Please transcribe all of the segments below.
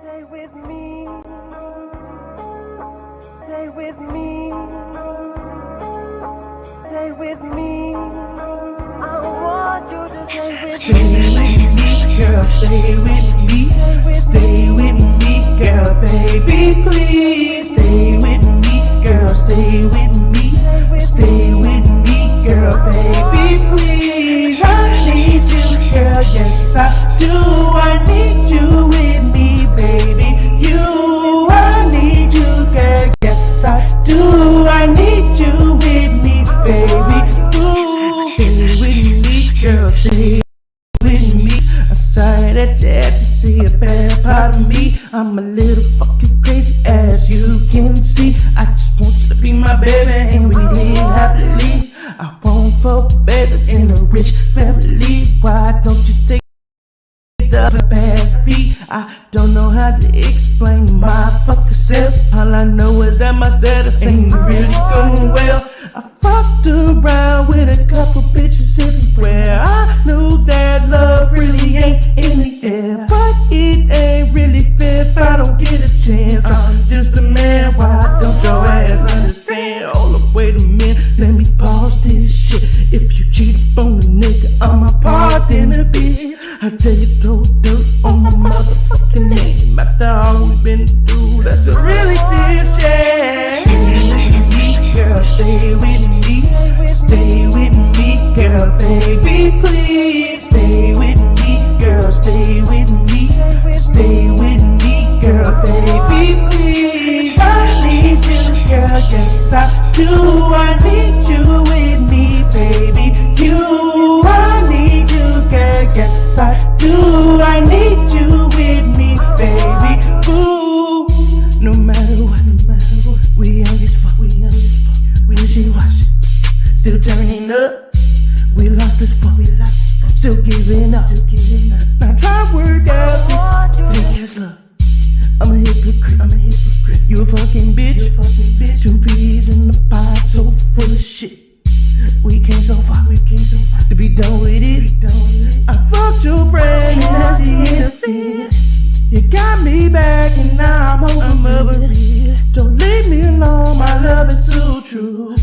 Stay with me. Stay with me. Stay with me. I want you to stay with me. Stay with me, girl, stay with me. Stay with me, girl, baby, please. Stay with me, girl, stay with me. Stay with me, girl, baby, please. I need you, girl, yes I do. I need you with me, baby. I need you, girl, yes I do. I need you with me, baby. Stay with me, girl, stay with me. I'm sorry that you had to see a bad part of me. I'm a little fucking crazy, as you can see. I just want you to be my baby, and we live happily. I want for babies in a rich family. Why don't you take the past feet? I don't know how to explain my fucking self. All I know is that my status ain't really going well. I fucked around with a couple bitches everywhere. I know that love really ain't in the air, but it ain't really fair if I don't get a chance. I'm just a man, why don't your ass understand? Hold up, wait a minute, let me pause this shit. If you cheat on a nigga, I'm a part in a bitch. I tell you, throw dirt on my motherfucking name. After all we've been through, that's a really diss, yeah. Stay with me, girl, stay with me. Stay with me, girl, baby, please. Stay with me, girl, stay with me. Stay with me, girl, baby, please. I need you, girl, yes I do. I need you with me, baby. I need you, girl, yes I do. I need you with me, baby. Ooh, no matter what, we young as fuck, we wishy-washy, still turning up. We lost this fuck, still giving up. Now try to work out this fake ass love. I'm a hypocrite, you a fucking bitch. Two peas in the pot, so full of shit. We came so far to be done with it. I fucked your brain and that's the end of it. You got me back and now I'm over it. Don't leave me alone, my love is so true.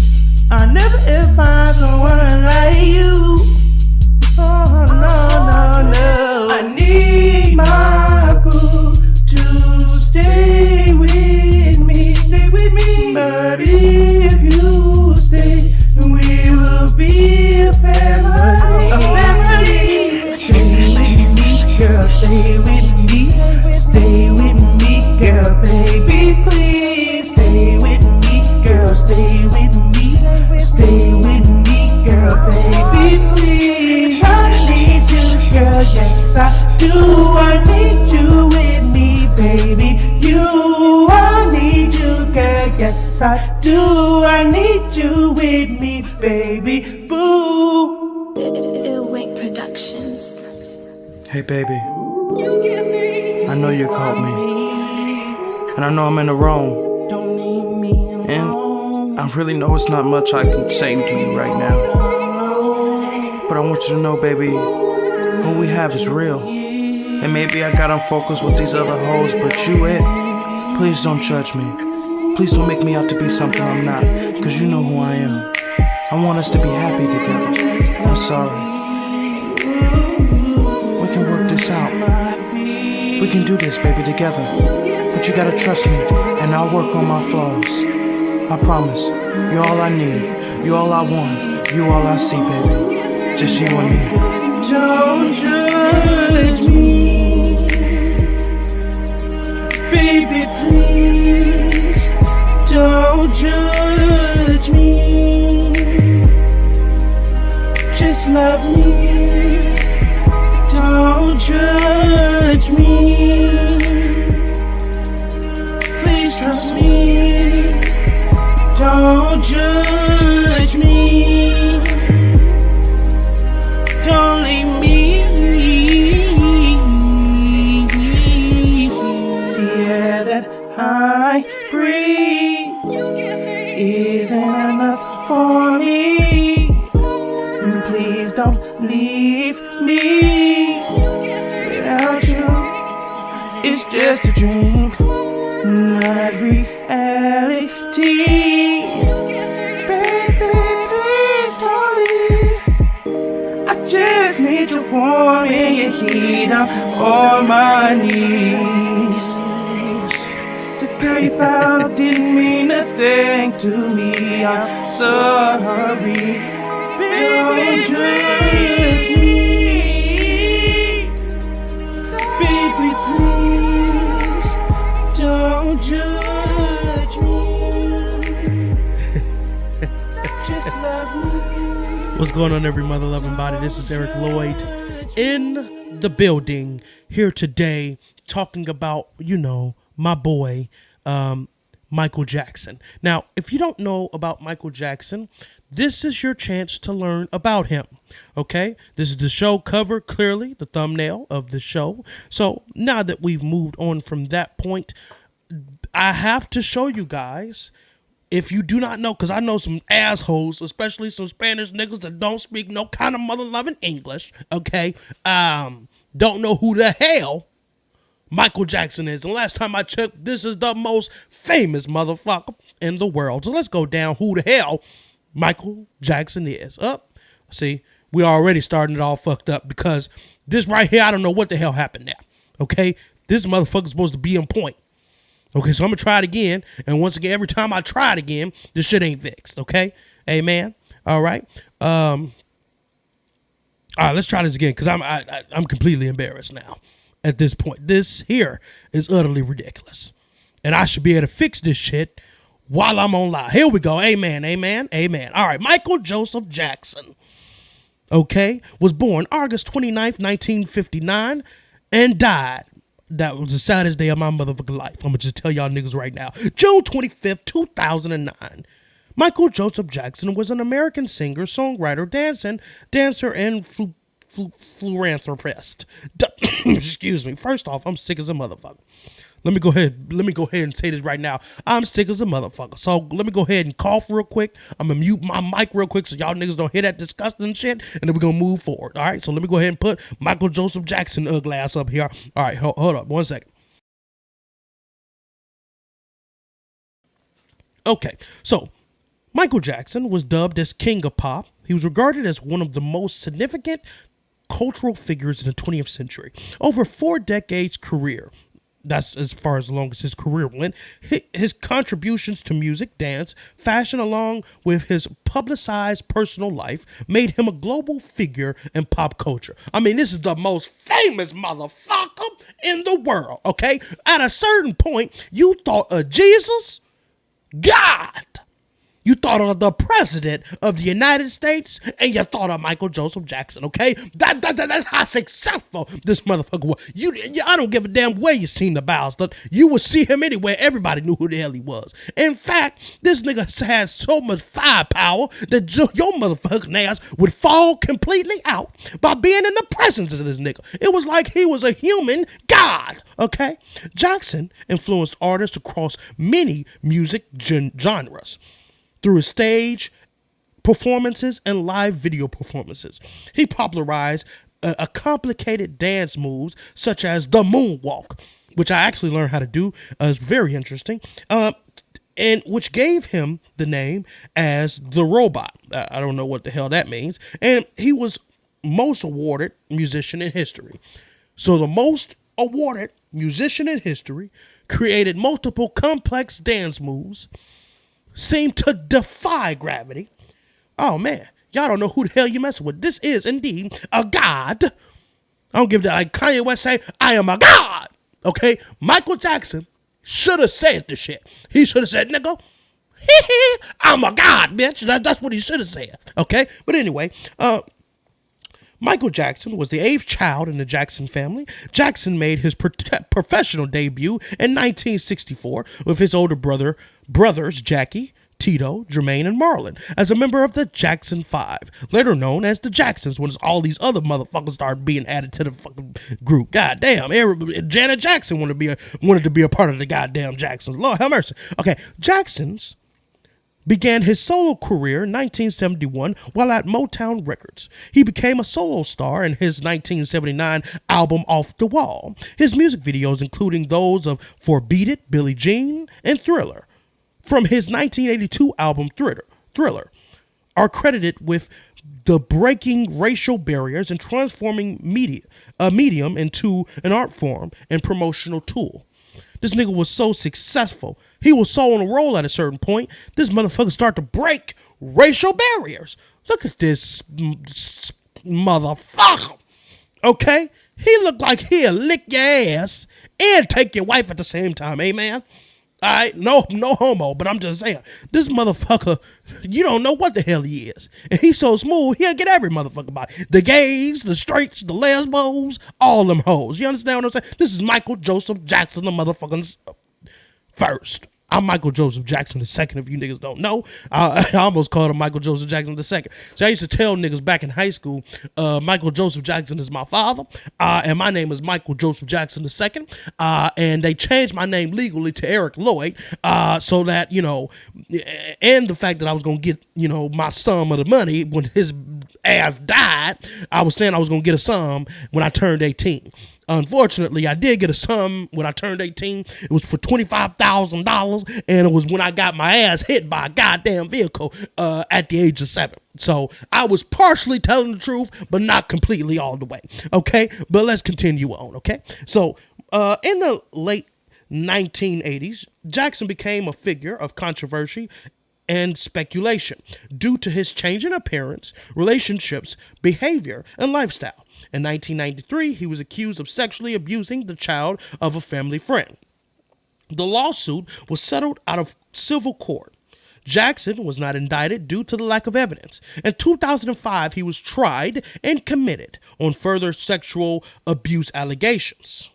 I never ever find someone like you. Oh no. I need my boo to stay with me. But if you stay, we will be a family. Stay with me, girl, stay with me. Stay with me, girl, baby, please. Stay with me, girl, stay with me. Stay with me, girl, baby, please. I need you, girl, yes I do. I need you with me, baby. I need you, girl, yes I do. I need you with me, baby, boo. Wake Productions. Hey baby, I know you called me, and I know I'm in the wrong, and I really know it's not much I can say to you right now. But I want you to know, baby, what we have is real. And maybe I got unfocused with these other hoes, but you it. Please don't judge me. Please don't make me out to be something I'm not, cause you know who I am. I want us to be happy together. I'm sorry. We can work this out. We can do this, baby, together. But you gotta trust me, and I'll work on my flaws. I promise. You're all I need. You're all I want. You all I see, baby. Just you and me. Don't judge me, baby, please. Don't judge me. Just love me. Don't judge me. Please trust me. Don't judge me. Don't leave me. The air that I breathe isn't enough for me. Please don't leave me. without you, it's just a dream, not reality. Baby, please don't leave. I just need your warm in your heat. I'm on my knees. The girl you found didn't mean a thing to me. I'm sorry. Baby, judge me. Baby, please don't judge me. Just love me. What's going on, every mother loving body? This is Eric Lloyd in the building here today, talking about, my boy, Michael Jackson. Now, if you don't know about Michael Jackson, this is your chance to learn about him. Okay, this is the show cover, clearly the thumbnail of the show. So now that we've moved on from that point, I have to show you guys. If you do not know, because I know some assholes, especially some Spanish niggas that don't speak no kind of mother-loving English, okay, don't know who the hell Michael Jackson is. And last time I checked, this is the most famous motherfucker in the world. So let's go down who the hell Michael Jackson is. See, we already starting it all fucked up because this right here, I don't know what the hell happened there, okay? This motherfucker's supposed to be on point. Okay, so I'm going to try it again. And once again, every time I try it again, this shit ain't fixed, okay? Amen? All right? All right, let's try this again because I'm completely embarrassed now at this point. This here is utterly ridiculous. And I should be able to fix this shit while I'm on live. Here we go. Amen, amen, amen. All right, Michael Joseph Jackson, okay, was born August 29th, 1959, and died. That was the saddest day of my motherfucking life. I'm going to just tell y'all niggas right now. June 25th, 2009. Michael Joseph Jackson was an American singer, songwriter, dancer, and philanthropist. Excuse me. First off, I'm sick as a motherfucker. Let me go ahead and say this right now. I'm sick as a motherfucker. So let me go ahead and cough real quick. I'm going to mute my mic real quick so y'all niggas don't hear that disgusting shit. And then we're going to move forward. All right. So let me go ahead and put Michael Joseph Jackson ugly ass up here. All right. Hold up 1 second. Okay. So Michael Jackson was dubbed as King of Pop. He was regarded as one of the most significant cultural figures in the 20th century. Over 4 decades career. That's as far as long as his career went. His contributions to music, dance, fashion, along with his publicized personal life, made him a global figure in pop culture. I mean, this is the most famous motherfucker in the world, okay? At a certain point, you thought of Jesus, God. You thought of the president of the United States, and you thought of Michael Joseph Jackson, okay? That's how successful this motherfucker was. I don't give a damn where you seen the bastard. You would see him anywhere. Everybody knew who the hell he was. In fact, this nigga has so much firepower that your motherfucking ass would fall completely out by being in the presence of this nigga. It was like he was a human god, okay? Jackson influenced artists across many music genres through his stage performances and live video performances. He popularized a complicated dance moves such as the moonwalk, which I actually learned how to do. It's very interesting, and which gave him the name as the Robot. I don't know what the hell that means. And he was most awarded musician in history. So the most awarded musician in history created multiple complex dance moves, seem to defy gravity. Oh man, y'all don't know who the hell you messing with. This is indeed a god. I don't give that, like Kanye West say, I am a god. Okay, Michael Jackson should have said this shit. He should have said, nigga, I'm a god, bitch. That's what he should have said. Okay, but anyway, Michael Jackson was the 8th child in the Jackson family. Jackson made his professional debut in 1964 with his older brothers Jackie, Tito, Jermaine, and Marlon as a member of the Jackson 5, later known as the Jacksons, when all these other motherfuckers started being added to the fucking group. God damn, Janet Jackson wanted to be a part of the goddamn Jacksons. Lord have mercy. Okay, Jacksons began his solo career in 1971 while at Motown Records. He became a solo star in his 1979 album Off the Wall. His music videos, including those of For Beat It, Billie Jean, and Thriller, from his 1982 album Thriller, are credited with the breaking racial barriers and transforming a medium into an art form and promotional tool. This nigga was so successful. He was so on a roll at a certain point. This motherfucker started to break racial barriers. Look at this motherfucker. Okay? He looked like he'll lick your ass and take your wife at the same time. Amen? All right? No homo, but I'm just saying. This motherfucker, you don't know what the hell he is. And he's so smooth, he'll get every motherfucker body. The gays, the straights, the lesbos, all them hoes. You understand what I'm saying? This is Michael Joseph Jackson, the motherfucking first. I'm Michael Joseph Jackson II, if you niggas don't know. I almost called him Michael Joseph Jackson II. So I used to tell niggas back in high school, Michael Joseph Jackson is my father, and my name is Michael Joseph Jackson II. And they changed my name legally to Eric Lloyd, so that, you know, and the fact that I was going to get, you know, my sum of the money when his ass died. I was saying I was going to get a sum when I turned 18. Unfortunately, I did get a sum when I turned 18. It was for $25,000, and it was when I got my ass hit by a goddamn vehicle at the age of 7. So I was partially telling the truth, but not completely all the way. Okay, but let's continue on. Okay, so in the late 1980s, Jackson became a figure of controversy and speculation due to his change in appearance, relationships, behavior, and lifestyle. In 1993, he was accused of sexually abusing the child of a family friend. The lawsuit was settled out of civil court. Jackson was not indicted due to the lack of evidence. In 2005, he was tried and committed on further sexual abuse allegations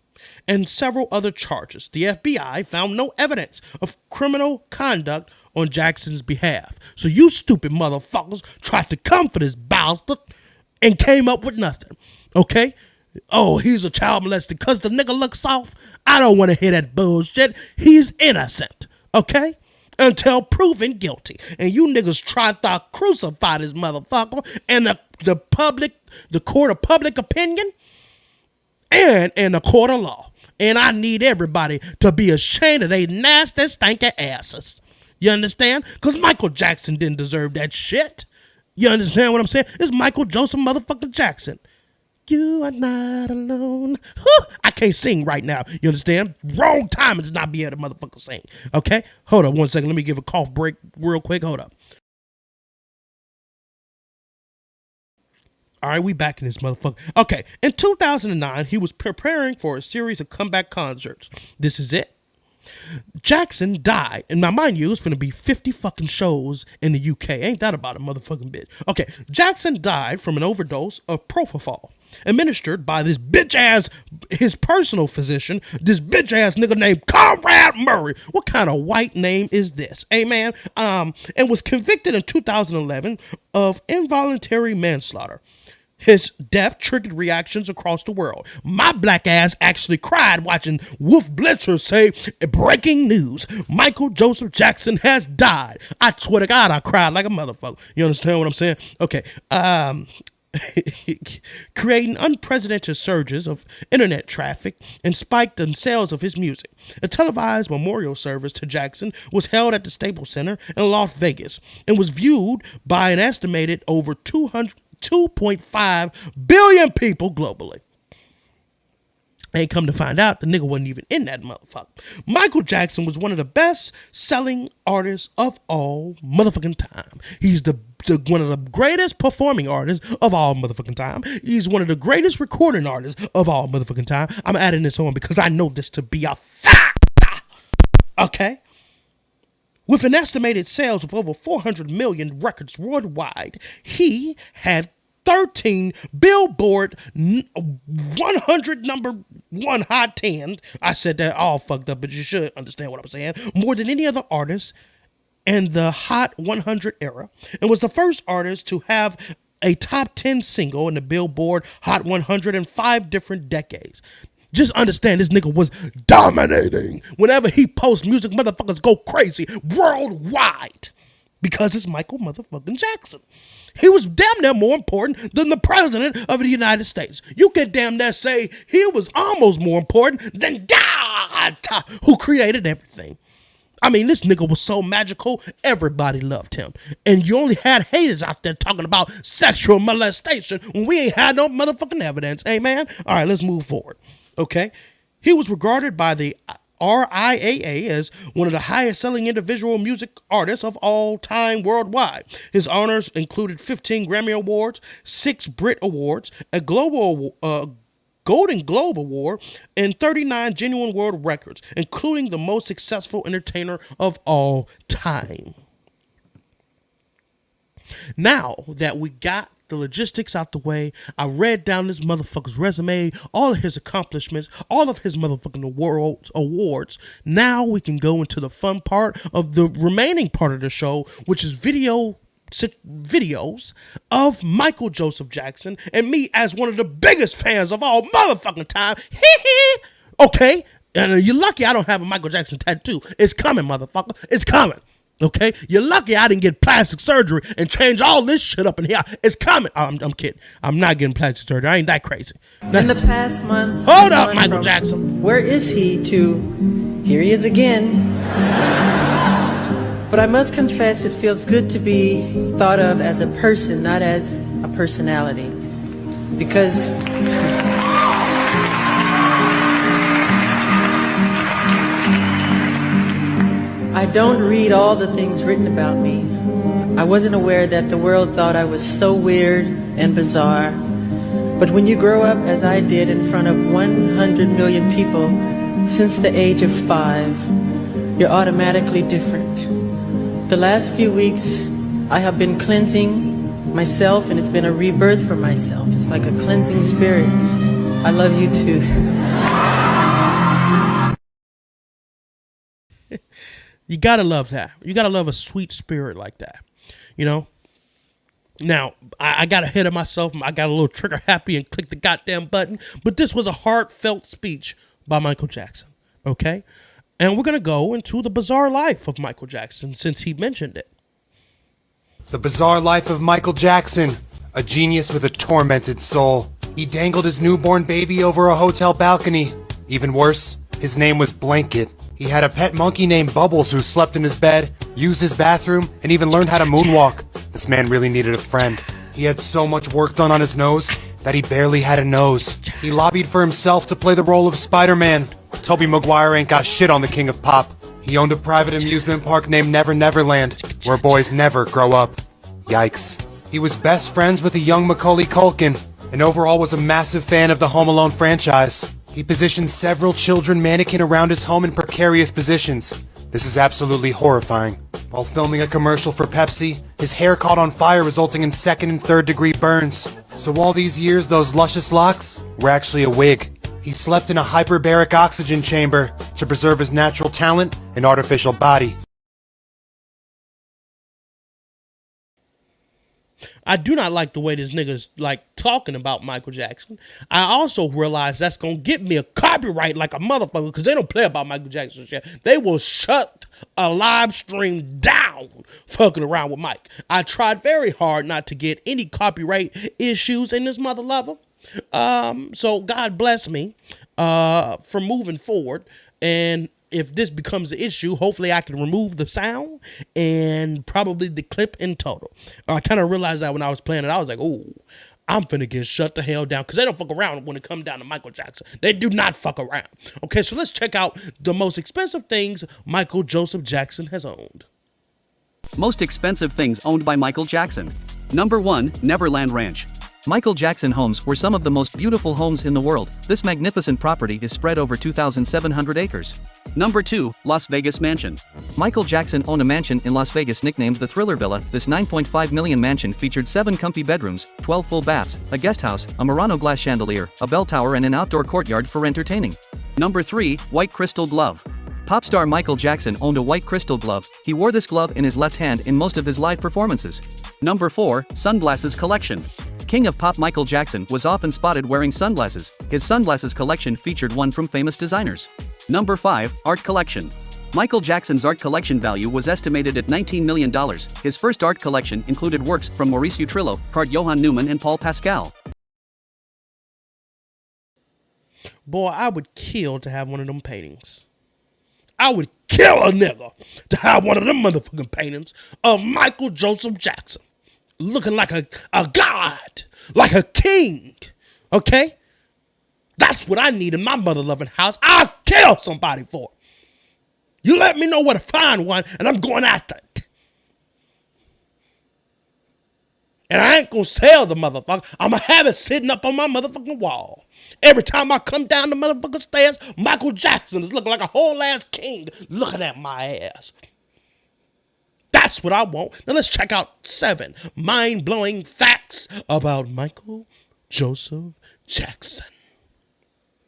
and several other charges. The FBI found no evidence of criminal conduct on Jackson's behalf. So you stupid motherfuckers tried to come for this bastard and came up with nothing. Okay? Oh, he's a child molester because the nigga looks soft. I don't want to hear that bullshit. He's innocent. Okay? Until proven guilty. And you niggas tried to crucify this motherfucker and the court of public opinion and in the court of law. And I need everybody to be ashamed of they nasty, stinking asses. You understand? Because Michael Jackson didn't deserve that shit. You understand what I'm saying? It's Michael Joseph motherfucking Jackson. You are not alone. Whew, I can't sing right now. You understand? Wrong time to not be able to motherfucker sing. Okay? Hold up 1 second. Let me give a cough break real quick. Hold up. All right, we back in this motherfucker. Okay, in 2009, he was preparing for a series of comeback concerts. This is it. Jackson died, and now mind you, it's finna be 50 fucking shows in the UK. Ain't that about a motherfucking bitch? Okay, Jackson died from an overdose of propofol, administered by this bitch ass, his personal physician, this bitch ass nigga named Conrad Murray. What kind of white name is this? Hey man, and was convicted in 2011 of involuntary manslaughter. His death triggered reactions across the world. My black ass actually cried watching Wolf Blitzer say, breaking news, Michael Joseph Jackson has died. I swear to God, I cried like a motherfucker. You understand what I'm saying? Okay. Creating unprecedented surges of internet traffic and spiked in sales of his music. A televised memorial service to Jackson was held at the Staples Center in Las Vegas and was viewed by an estimated over 2.5 billion people globally. And come to find out, the nigga wasn't even in that motherfucker. Michael Jackson was one of the best-selling artists of all motherfucking time. He's one of the greatest performing artists of all motherfucking time. He's one of the greatest recording artists of all motherfucking time. I'm adding this on because I know this to be a fact. Okay? With an estimated sales of over 400 million records worldwide, he had 13 Billboard 100 number one hot 10. I said that all fucked up, but you should understand what I'm saying. More than any other artist in the Hot 100 era, and was the first artist to have a top 10 single in the Billboard Hot 100 in 5 different decades. Just understand this nigga was dominating. Whenever he posts music, motherfuckers go crazy worldwide. because it's Michael motherfucking Jackson. He was damn near more important than the president of the United States. You could damn near say he was almost more important than God, who created everything. I mean, this nigga was so magical, everybody loved him. And you only had haters out there talking about sexual molestation when we ain't had no motherfucking evidence. Hey, man? All right, let's move forward. Okay? He was regarded by the RIAA as one of the highest selling individual music artists of all time worldwide. His honors included 15 Grammy Awards, 6 Brit Awards, a Golden Globe Award, and 39 genuine world records, including the most successful entertainer of all time. Now that we got the logistics out the way, I read down this motherfucker's resume, all of his accomplishments, all of his motherfucking awards. Now we can go into the fun part of the remaining part of the show, which is videos of Michael Joseph Jackson and me as one of the biggest fans of all motherfucking time. Okay, and you're lucky I don't have a Michael Jackson tattoo. It's coming, motherfucker. It's coming. Okay, you're lucky I didn't get plastic surgery and change all this shit up in here. It's coming. I'm kidding. I'm not getting plastic surgery. I ain't that crazy. In the past month, Hold up, Michael Jackson. Where is he? To here he is again. But I must confess, it feels good to be thought of as a person, not as a personality, because I don't read all the things written about me. I wasn't aware that the world thought I was so weird and bizarre. But when you grow up, as I did, in front of 100 million people since the age of 5, you're automatically different. The last few weeks, I have been cleansing myself, and it's been a rebirth for myself. It's like a cleansing spirit. I love you too. You gotta love that. You gotta love a sweet spirit like that. You know? Now, I got ahead of myself. I got a little trigger happy and clicked the goddamn button. But this was a heartfelt speech by Michael Jackson. Okay? And we're gonna go into the bizarre life of Michael Jackson since he mentioned it. The bizarre life of Michael Jackson, a genius with a tormented soul. He dangled his newborn baby over a hotel balcony. Even worse, his name was Blanket. He had a pet monkey named Bubbles who slept in his bed, used his bathroom, and even learned how to moonwalk. This man really needed a friend. He had so much work done on his nose that he barely had a nose. He lobbied for himself to play the role of Spider-Man. Tobey Maguire ain't got shit on the king of pop. He owned a private amusement park named Never Neverland, where boys never grow up. Yikes. He was best friends with a young Macaulay Culkin, and overall was a massive fan of the Home Alone franchise. He positioned several children mannequin around his home in precarious positions. This is absolutely horrifying. While filming a commercial for Pepsi, his hair caught on fire, resulting in 2nd and 3rd degree burns. So all these years, those luscious locks were actually a wig. He slept in a hyperbaric oxygen chamber to preserve his natural talent and artificial body. I do not like the way this nigga's like talking about Michael Jackson. I also realize that's gonna get me a copyright like a motherfucker because they don't play about Michael Jackson shit. They will shut a live stream down fucking around with Mike. I tried very hard not to get any copyright issues in this mother lover. So God bless me for moving forward. And if this becomes an issue, hopefully I can remove the sound and probably the clip in total. I kind of realized that when I was playing it. I was like, oh, I'm finna get shut the hell down because they don't fuck around when it comes down to Michael Jackson. They do not fuck around. Okay, so let's check out the most expensive things Michael Joseph Jackson has owned. Most expensive things owned by Michael Jackson. Number 1, Neverland Ranch. Michael Jackson homes were some of the most beautiful homes in the world. This magnificent property is spread over 2,700 acres. Number 2, Las Vegas Mansion. Michael Jackson owned a mansion in Las Vegas nicknamed the Thriller Villa. This $9.5 million mansion featured 7 comfy bedrooms, 12 full baths, a guest house, a Murano glass chandelier, a bell tower and an outdoor courtyard for entertaining. Number 3, White Crystal Glove. Pop star Michael Jackson owned a white crystal glove. He wore this glove in his left hand in most of his live performances. Number 4, Sunglasses Collection. King of pop Michael Jackson was often spotted wearing sunglasses. His sunglasses collection featured one from famous designers. Number 5, Art Collection. Michael Jackson's art collection value was estimated at $19 million. His first art collection included works from Maurice Utrillo, Johann Newman, and Paul Pascal. Boy, I would kill to have one of them paintings. I would kill a nigga to have one of them motherfucking paintings of Michael Joseph Jackson. Looking like a god, like a king, okay? That's what I need in my mother-loving house. I'll kill somebody for it. You let me know where to find one, and I'm going after it. And I ain't gonna sell the motherfucker. I'm gonna have it sitting up on my motherfucking wall. Every time I come down the motherfucking stairs, Michael Jackson is looking like a whole ass king looking at my ass. That's what I want. Now let's check out 7 mind-blowing facts about Michael Joseph Jackson.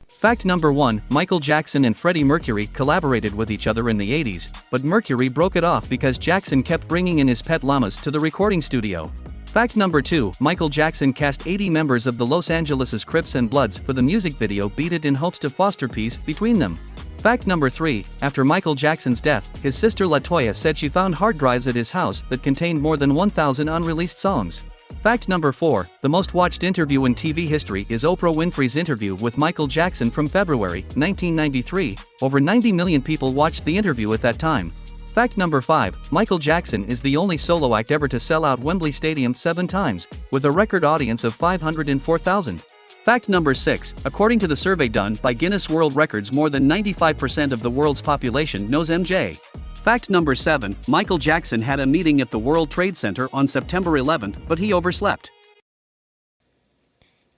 Fact number 1, Michael Jackson and Freddie Mercury collaborated with each other in the 80s, but Mercury broke it off because Jackson kept bringing in his pet llamas to the recording studio. Fact number 2, Michael Jackson cast 80 members of the Los Angeles Crips and Bloods for the music video Beat It in hopes to foster peace between them. Fact number 3, after Michael Jackson's death, his sister LaToya said she found hard drives at his house that contained more than 1,000 unreleased songs. Fact number 4, the most watched interview in TV history is Oprah Winfrey's interview with Michael Jackson from February 1993. Over 90 million people watched the interview at that time. Fact number 5, Michael Jackson is the only solo act ever to sell out Wembley Stadium 7 times, with a record audience of 504,000. Fact number 6, according to the survey done by Guinness World Records, more than 95% of the world's population knows MJ. Fact number 7, Michael Jackson had a meeting at the World Trade Center on September 11th, but he overslept.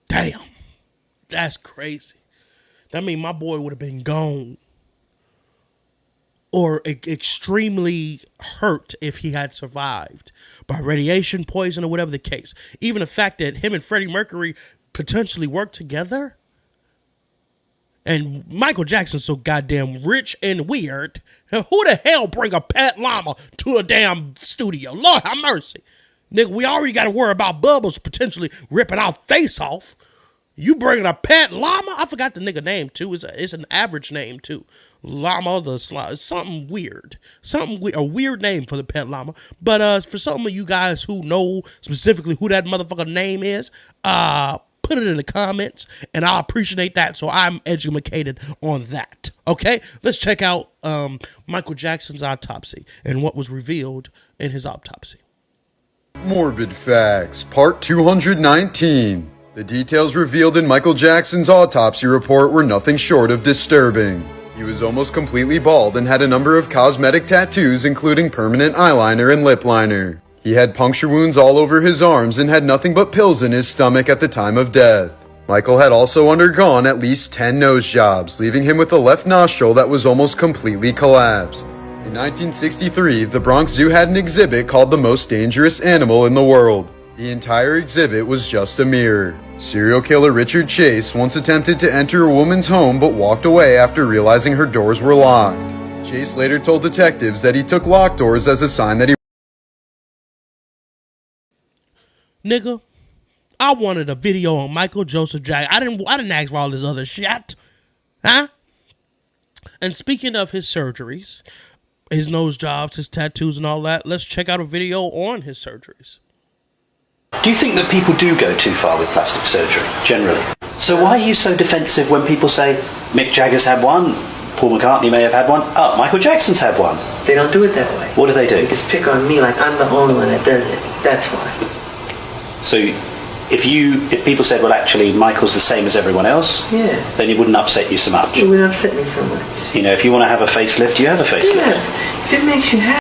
Damn, that's crazy. That means my boy would have been gone. Or extremely hurt if he had survived by radiation, poison, or whatever the case. Even the fact that him and Freddie Mercury potentially worked together. And Michael Jackson's so goddamn rich and weird. Who the hell bring a pet llama to a damn studio? Lord have mercy. Nigga, we already got to worry about Bubbles potentially ripping our face off. You bringing a pet llama? I forgot the nigga name too. It's an average name too. Llama the something weird. A weird name for the pet llama. But for some of you guys who know specifically who that motherfucker name is, put it in the comments and I'll appreciate that, so I'm educated on that. Okay? Let's check out Michael Jackson's autopsy and what was revealed in his autopsy. Morbid Facts, Part 219. The details revealed in Michael Jackson's autopsy report were nothing short of disturbing. He was almost completely bald and had a number of cosmetic tattoos, including permanent eyeliner and lip liner. He had puncture wounds all over his arms and had nothing but pills in his stomach at the time of death. Michael had also undergone at least 10 nose jobs, leaving him with a left nostril that was almost completely collapsed. In 1963, the Bronx Zoo had an exhibit called The Most Dangerous Animal in the World. The entire exhibit was just a mirror. Serial killer Richard Chase once attempted to enter a woman's home but walked away after realizing her doors were locked. Chase later told detectives that he took locked doors as a sign that he... Nigga, I wanted a video on Michael Joseph Jackson. I didn't ask for all this other shit. Huh? And speaking of his surgeries, his nose jobs, his tattoos and all that, let's check out a video on his surgeries. Do you think that people do go too far with plastic surgery, generally? So why are you so defensive when people say, Mick Jagger's had one, Paul McCartney may have had one, oh, Michael Jackson's had one? They don't do it that way. What do they do? They just pick on me like I'm the only one that does it. That's why. So if people said, well, actually, Michael's the same as everyone else, yeah, then it wouldn't upset you so much. It wouldn't upset me so much. You know, if you want to have a facelift, you have a facelift. Yeah, if it makes you happy.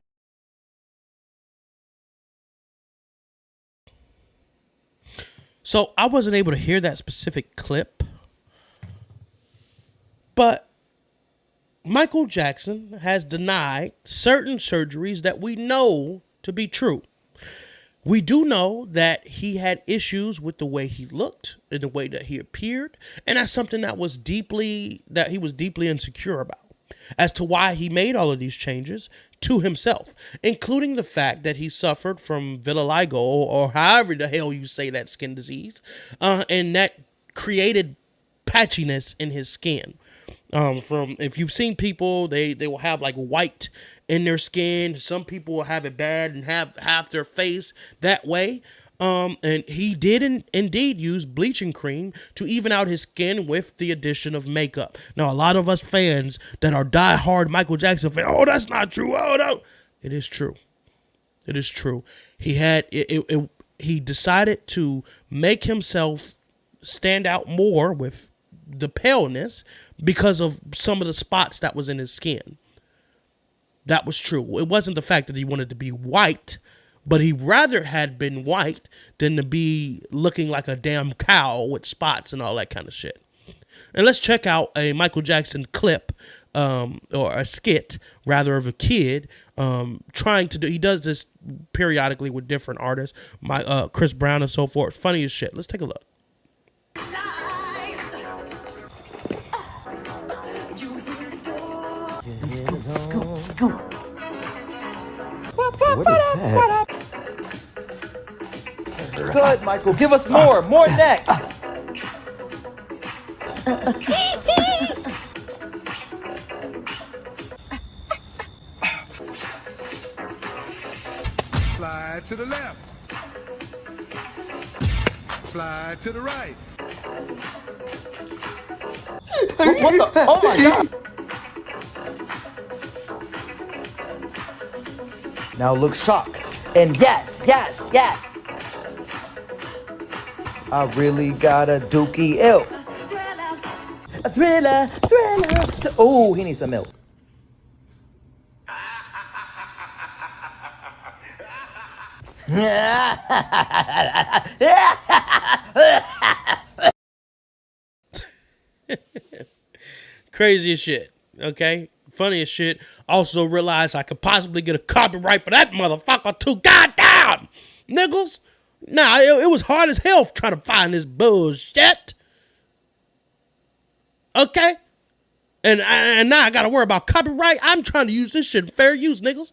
So I wasn't able to hear that specific clip, but Michael Jackson has denied certain surgeries that we know to be true. We do know that he had issues with the way he looked and the way that he appeared, and that's something that he was deeply insecure about as to why he made all of these changes to himself, including the fact that he suffered from vitiligo, or however the hell you say that skin disease, and that created patchiness in his skin. From if you've seen people, they will have like white in their skin. Some people will have it bad and have half their face that way. And he did indeed use bleaching cream to even out his skin with the addition of makeup. Now, a lot of us fans that are diehard Michael Jackson fans, oh, that's not true. Oh, no. It is true. It is true. He decided to make himself stand out more with the paleness because of some of the spots that was in his skin. That was true. It wasn't the fact that he wanted to be white, but he rather had been white than to be looking like a damn cow with spots and all that kind of shit. And let's check out a Michael Jackson clip, or a skit, rather, of a kid trying to do. He does this periodically with different artists, Chris Brown and so forth. Funny as shit. Let's take a look. Scoop, scoop. What is that? Good, Michael. Give us more neck. Slide to the left. Slide to the right. What the? Oh my God. Now look shocked. And yes. I really got a dookie ill. A thriller. Oh, he needs some milk. Crazy as shit. Okay? Funny as shit. Also realized I could possibly get a copyright for that motherfucker too. Goddamn! Niggles. Nah, it was hard as hell trying to find this bullshit. Okay? And now I gotta worry about copyright. I'm trying to use this shit in fair use, niggas.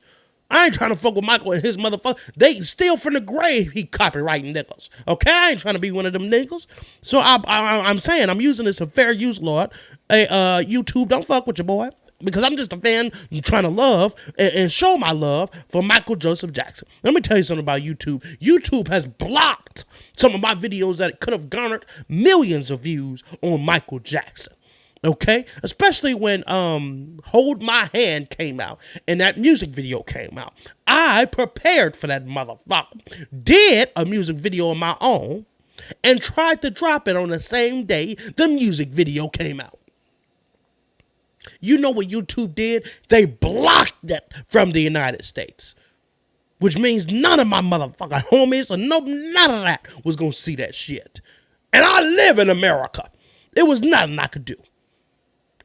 I ain't trying to fuck with Michael and his motherfucker. They steal from the grave. He copyrighting niggas. Okay? I ain't trying to be one of them niggas. So I'm saying I'm using this in fair use, Lord. Hey, YouTube, don't fuck with your boy. Because I'm just a fan trying to love and show my love for Michael Joseph Jackson. Let me tell you something about YouTube. YouTube has blocked some of my videos that could have garnered millions of views on Michael Jackson. Okay? Especially when Hold My Hand came out and that music video came out. I prepared for that motherfucker. Did a music video of my own and tried to drop it on the same day the music video came out. You know what YouTube did? They blocked it from the United States. Which means none of my motherfucking homies or none of that was going to see that shit. And I live in America. It was nothing I could do.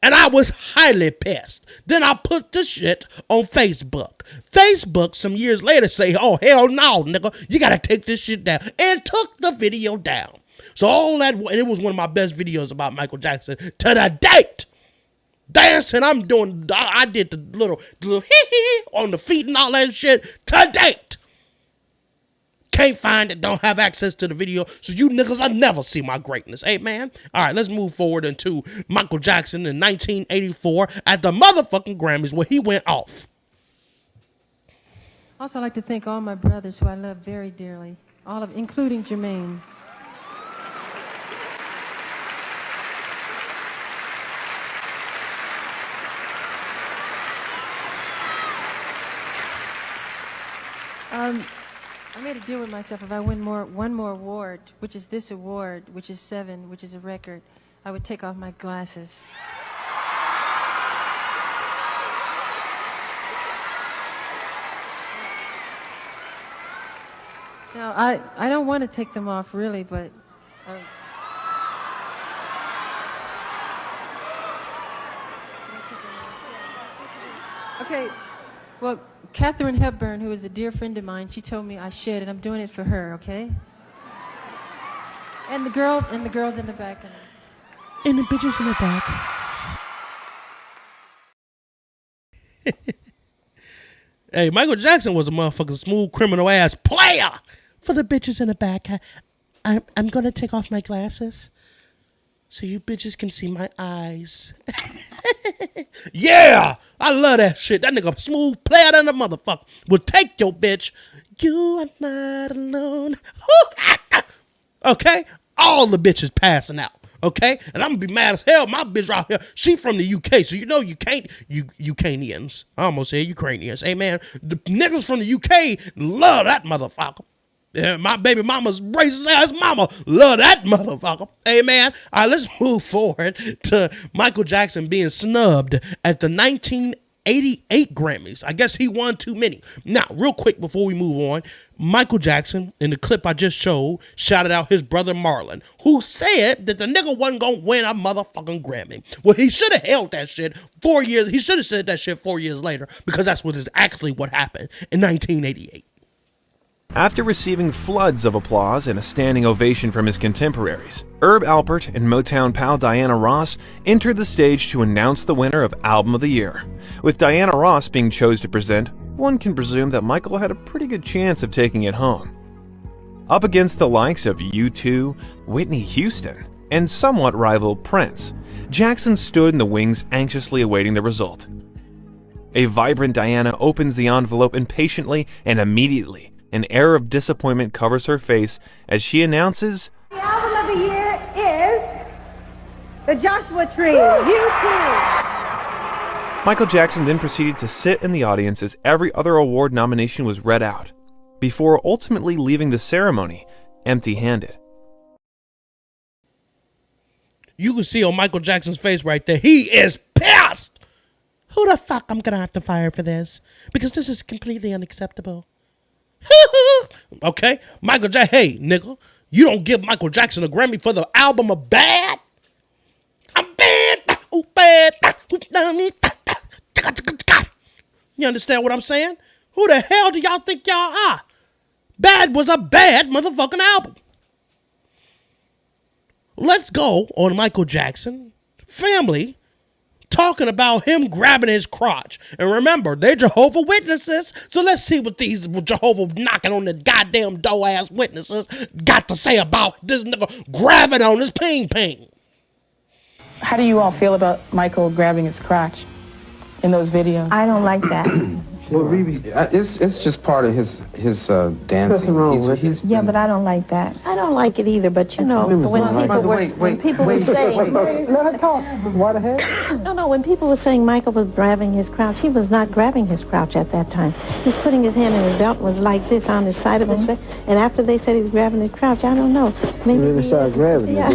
And I was highly pissed. Then I put the shit on Facebook. Facebook some years later say, oh, hell no, nigga. You got to take this shit down. And took the video down. So all that, and it was one of my best videos about Michael Jackson to the date. Dancing, I did the little hee on the feet and all that shit to date. Can't find it, don't have access to the video, so you niggas will never see my greatness. Hey, man. All right, let's move forward into Michael Jackson in 1984 at the motherfucking Grammys where he went off. Also, I'd like to thank all my brothers who I love very dearly, including Jermaine. I made a deal with myself. If I win one more award, which is this award, which is 7, which is a record, I would take off my glasses. Now, I don't want to take them off, really, but... Okay, well, Katharine Hepburn, who is a dear friend of mine, she told me I should, and I'm doing it for her, okay? And the girls in the back. And the bitches in the back. Hey, Michael Jackson was a motherfucking smooth criminal ass player. For the bitches in the back, I'm gonna take off my glasses. so you bitches can see my eyes. Yeah, I love that shit. That nigga smooth player than a motherfucker. Will take your bitch. You are not alone. Okay, all the bitches passing out. Okay, and I'm gonna be mad as hell. My bitch right here, she from the UK, so you know Ukrainians. I almost said Ukrainians. Hey man, the niggas from the UK love that motherfucker. Yeah, my baby mama's racist ass mama love that motherfucker. Hey man, all right, let's move forward to Michael Jackson being snubbed at the 1988 Grammys. I guess he won too many. Now, real quick before we move on, Michael Jackson, in the clip I just showed, shouted out his brother Marlon, who said that the nigga wasn't gonna win a motherfucking Grammy. Well, he should have held that shit 4 years. He should have said that shit 4 years later, because that's what is actually what happened in 1988. After receiving floods of applause and a standing ovation from his contemporaries, Herb Alpert and Motown pal Diana Ross entered the stage to announce the winner of Album of the Year. With Diana Ross being chosen to present, one can presume that Michael had a pretty good chance of taking it home. Up against the likes of U2, Whitney Houston, and somewhat rival Prince, Jackson stood in the wings anxiously awaiting the result. A vibrant Diana opens the envelope impatiently, and immediately, an air of disappointment covers her face as she announces, "The album of the year is The Joshua Tree, U2." Michael Jackson then proceeded to sit in the audience as every other award nomination was read out, before ultimately leaving the ceremony empty-handed. You can see on Michael Jackson's face right there, he is pissed. Who the fuck I'm gonna have to fire for this? Because this is completely unacceptable. Okay, Michael Jackson. Hey, nigga, you don't give Michael Jackson a Grammy for the album of Bad? I'm bad. Ooh, bad. You understand what I'm saying? Who the hell do y'all think y'all are? Bad was a bad motherfucking album. Let's go on Michael Jackson. Family talking about him grabbing his crotch. And remember, they're Jehovah's Witnesses. So let's see what these Jehovah knocking on the goddamn door-ass witnesses got to say about this nigga grabbing on his ping-ping. How do you all feel about Michael grabbing his crotch in those videos? I don't like that. Well, Riri, it's just part of his dancing. Nothing wrong with it. Yeah, but I don't like that. I don't like it either, but you know, when people were saying... Let her talk. What the heck? No, when people were saying Michael was grabbing his crouch, he was not grabbing his crouch at that time. He was putting his hand in his belt and was like this on the side of his face. And after they said he was grabbing his crouch, I don't know. Maybe he started grabbing it.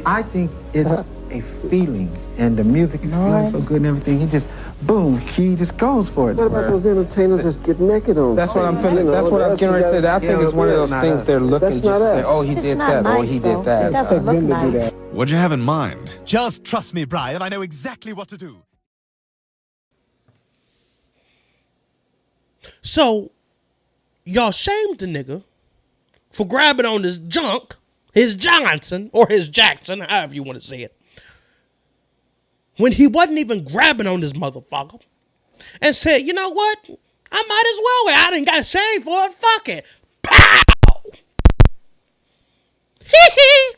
I think it's a feeling, and the music is feeling so good and everything. He just, boom, he just goes for it. What about those entertainers just get naked on? That's what I'm feeling. That's what I was getting ready to say. I think it's one of those things they're looking just to say, oh, he did that, oh, he did that. It doesn't look nice. What'd you have in mind? Just trust me, Brian. I know exactly what to do. So, y'all shamed the nigga for grabbing on his junk, his Johnson, or his Jackson, however you want to say it, when he wasn't even grabbing on this motherfucker, and said, you know what? I might as well. I didn't got shamed for it. Fuck it. Pow! Hee.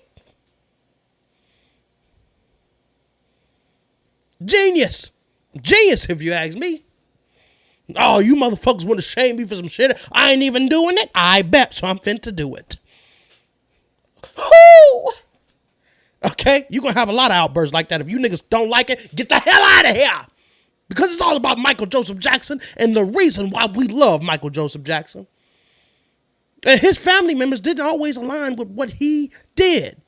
Genius. Genius, if you ask me. Oh, you motherfuckers want to shame me for some shit? I ain't even doing it. I bet, so I'm finna do it. Whoo! Okay, you're gonna have a lot of outbursts like that. If you niggas don't like it, get the hell out of here. Because it's all about Michael Joseph Jackson and the reason why we love Michael Joseph Jackson. And his family members didn't always align with what he did.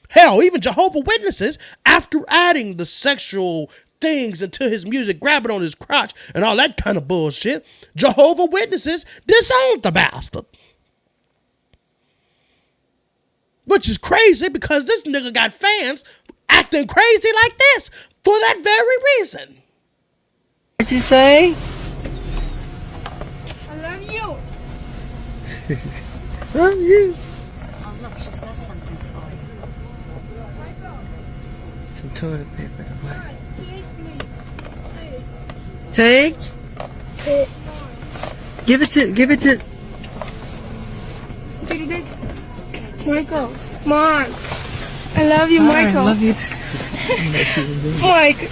Hell, even Jehovah's Witnesses, after adding the sexual things into his music, grabbing on his crotch and all that kind of bullshit, Jehovah's Witnesses disowned the bastard. Which is crazy because this nigga got fans acting crazy like this for that very reason. What'd you say? I love you. Love you. Oh, look, she says something for you. Some toilet paper. Take. Give it to. Take Michael, Mom, I love you, Michael. I love you too. Mike,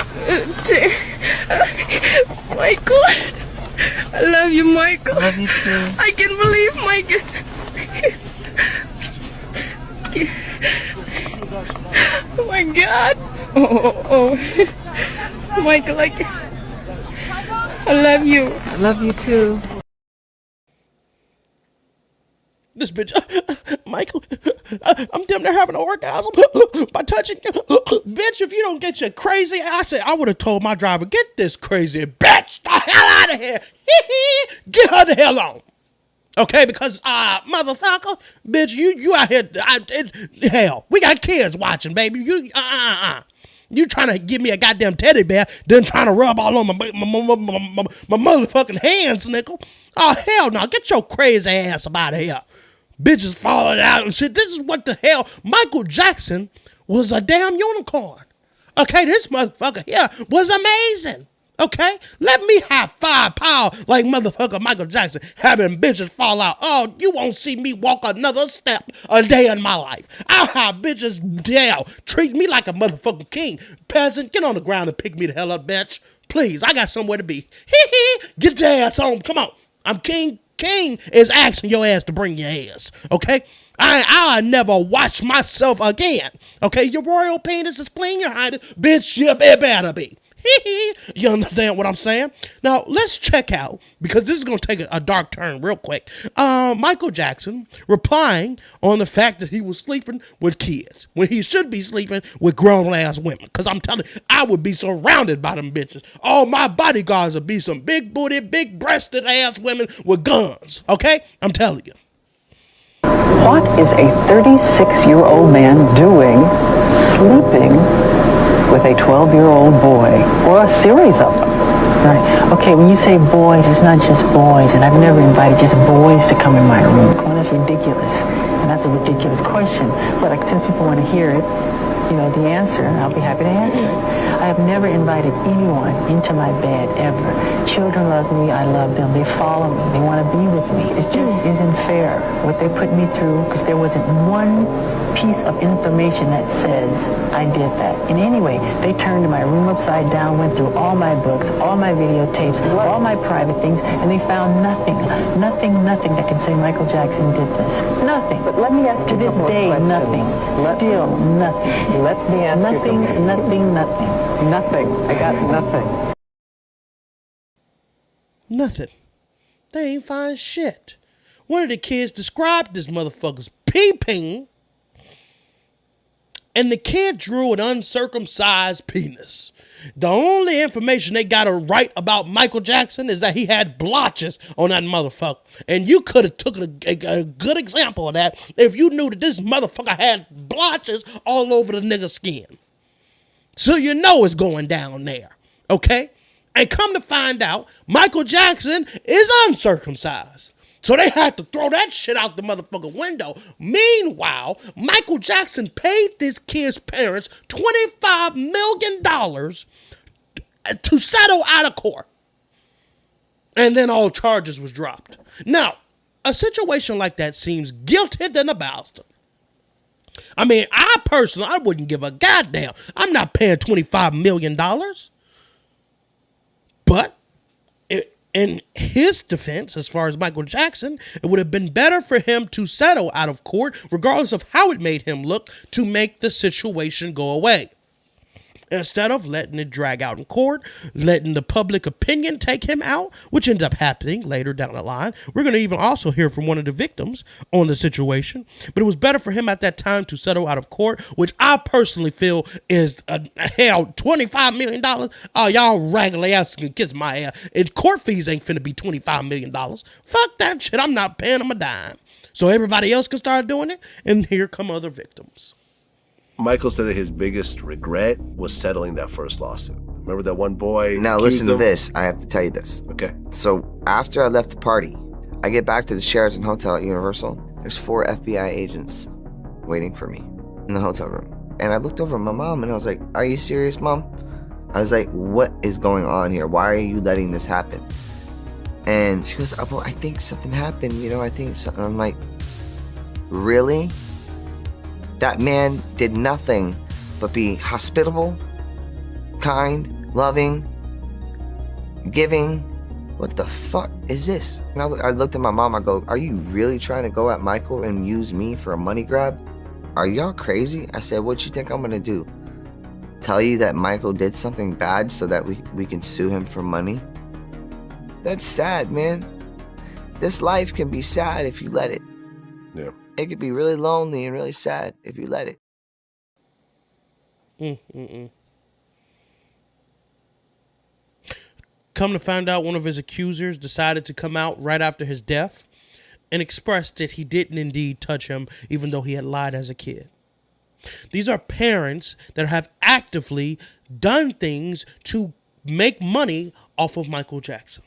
Michael, I love you, Michael. I love you too. I can't believe Michael. Oh my God. Oh. Michael, I love you. I love you too. This bitch, Michael, I'm damn near having an orgasm by touching you. Bitch, if you don't get your crazy ass, I would have told my driver, get this crazy bitch the hell out of here. Get her the hell on. Okay, because, motherfucker, bitch, you out here, hell, we got kids watching, baby. You trying to give me a goddamn teddy bear, then trying to rub all on my motherfucking hands, nickel. Oh, hell no, get your crazy ass up out of here. Bitches falling out and shit. This is what the hell. Michael Jackson was a damn unicorn. Okay, this motherfucker here was amazing. Okay, let me have firepower like motherfucker Michael Jackson having bitches fall out. Oh, you won't see me walk another step a day in my life. I'll have bitches treat me like a motherfucking king. Peasant, get on the ground and pick me the hell up, bitch. Please, I got somewhere to be. Get your ass home. Come on. I'm king. King is asking your ass to bring your ass. Okay? I'll never wash myself again. Okay? Your royal penis is clean, your highness. Bitch, it better be. You understand what I'm saying? Now, let's check out, because this is going to take a dark turn real quick. Michael Jackson replying on the fact that he was sleeping with kids when he should be sleeping with grown-ass women. Because I'm telling you, I would be surrounded by them bitches. All my bodyguards would be some big-booty, big-breasted ass women with guns. Okay? I'm telling you. What is a 36-year-old man doing sleeping with a 12-year-old boy, or a series of them? Right. Okay, when you say boys, it's not just boys, and I've never invited just boys to come in my room. Well, that's ridiculous, and that's a ridiculous question. But since people want to hear it, the answer, I'll be happy to answer it. I have never invited anyone into my bed, ever. Children love me, I love them, they follow me, they want to be with me. It just isn't fair what they put me through, because there wasn't one piece of information that says I did that. In any way, they turned my room upside down, went through all my books, all my videotapes, all my private things, and they found nothing that can say Michael Jackson did this. Nothing. But let me ask you to this day, nothing. Still nothing. Let me ask you nothing. Nothing. I got nothing. Nothing. They ain't find shit. One of the kids described this motherfucker's peeping, and the kid drew an uncircumcised penis. The only information they got to write about Michael Jackson is that he had blotches on that motherfucker. And you could have took a good example of that if you knew that this motherfucker had blotches all over the nigga's skin. So you know it's going down there. Okay? And come to find out, Michael Jackson is uncircumcised. So they had to throw that shit out the motherfucking window. Meanwhile, Michael Jackson paid this kid's parents $25 million to settle out of court. And then all charges was dropped. Now, a situation like that seems guilty than a bastard. I mean, I wouldn't give a goddamn. I'm not paying $25 million. But in his defense, as far as Michael Jackson, it would have been better for him to settle out of court, regardless of how it made him look, to make the situation go away. Instead of letting it drag out in court, letting the public opinion take him out, which ended up happening later down the line. We're going to even also hear from one of the victims on the situation. But it was better for him at that time to settle out of court, which I personally feel is, $25 million. Oh, y'all raggedy ass can kiss my ass. And court fees ain't finna be $25 million. Fuck that shit. I'm not paying them a dime. So everybody else can start doing it. And here come other victims. Michael said that his biggest regret was settling that first lawsuit. Remember that one boy? Now listen to this. I have to tell you this. Okay. So after I left the party, I get back to the Sheraton Hotel at Universal. There's 4 FBI agents waiting for me in the hotel room. And I looked over at my mom and I was like, are you serious, Mom? I was like, what is going on here? Why are you letting this happen? And she goes, oh, well, I think something happened. I think something. I'm like, really? That man did nothing but be hospitable, kind, loving, giving. What the fuck is this? And I looked at my mom, I go, are you really trying to go at Michael and use me for a money grab? Are y'all crazy? I said, what you think I'm gonna do? Tell you that Michael did something bad so that we can sue him for money? That's sad, man. This life can be sad if you let it. Yeah. It could be really lonely and really sad if you let it. Come to find out, one of his accusers decided to come out right after his death and expressed that he didn't indeed touch him, even though he had lied as a kid. These are parents that have actively done things to make money off of Michael Jackson.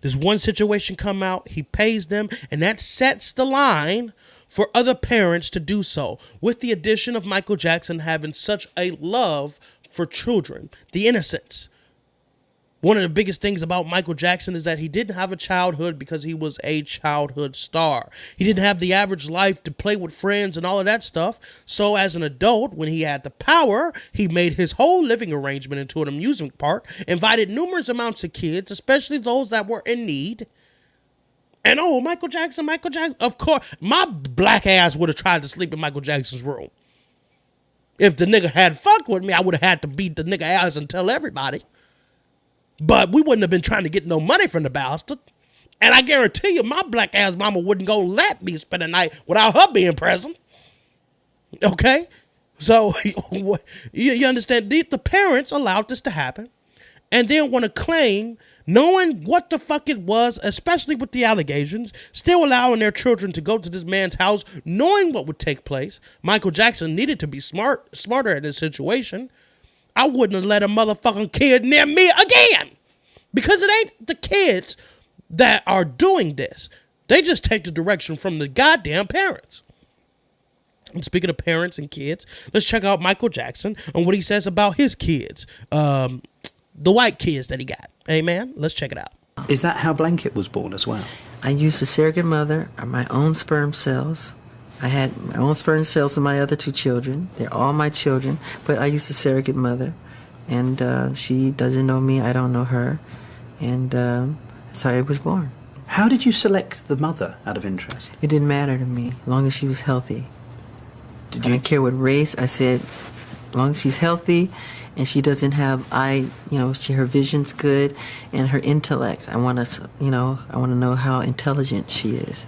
There's one situation come out, he pays them, and that sets the line for other parents to do so, with the addition of Michael Jackson having such a love for children, the innocence. One of the biggest things about Michael Jackson is that he didn't have a childhood because he was a childhood star. He didn't have the average life to play with friends and all of that stuff. So as an adult, when he had the power, he made his whole living arrangement into an amusement park, invited numerous amounts of kids, especially those that were in need. And Michael Jackson, of course, my black ass would have tried to sleep in Michael Jackson's room. If the nigga had fucked with me, I would have had to beat the nigga ass and tell everybody. But we wouldn't have been trying to get no money from the bastard. And I guarantee you, my black ass mama wouldn't go let me spend a night without her being present. Okay? So, you understand? The parents allowed this to happen. And then want to claim, knowing what the fuck it was, especially with the allegations, still allowing their children to go to this man's house, knowing what would take place. Michael Jackson needed to be smarter in this situation. I wouldn't have let a motherfucking kid near me again. Because it ain't the kids that are doing this. They just take the direction from the goddamn parents. And speaking of parents and kids, let's check out Michael Jackson and what he says about his kids. The white kids that he got. Amen. Let's check it out. Is that how Blanket was born as well? I used a surrogate mother, or my own sperm cells. I had my own sperm cells and my other two children. They're all my children, but I used a surrogate mother, and she doesn't know me, I don't know her, and that's how I was born. How did you select the mother, out of interest? It didn't matter to me, as long as she was healthy. I didn't care what race. I said, as long as she's healthy, and she doesn't have her vision's good, and her intellect. I want to know how intelligent she is.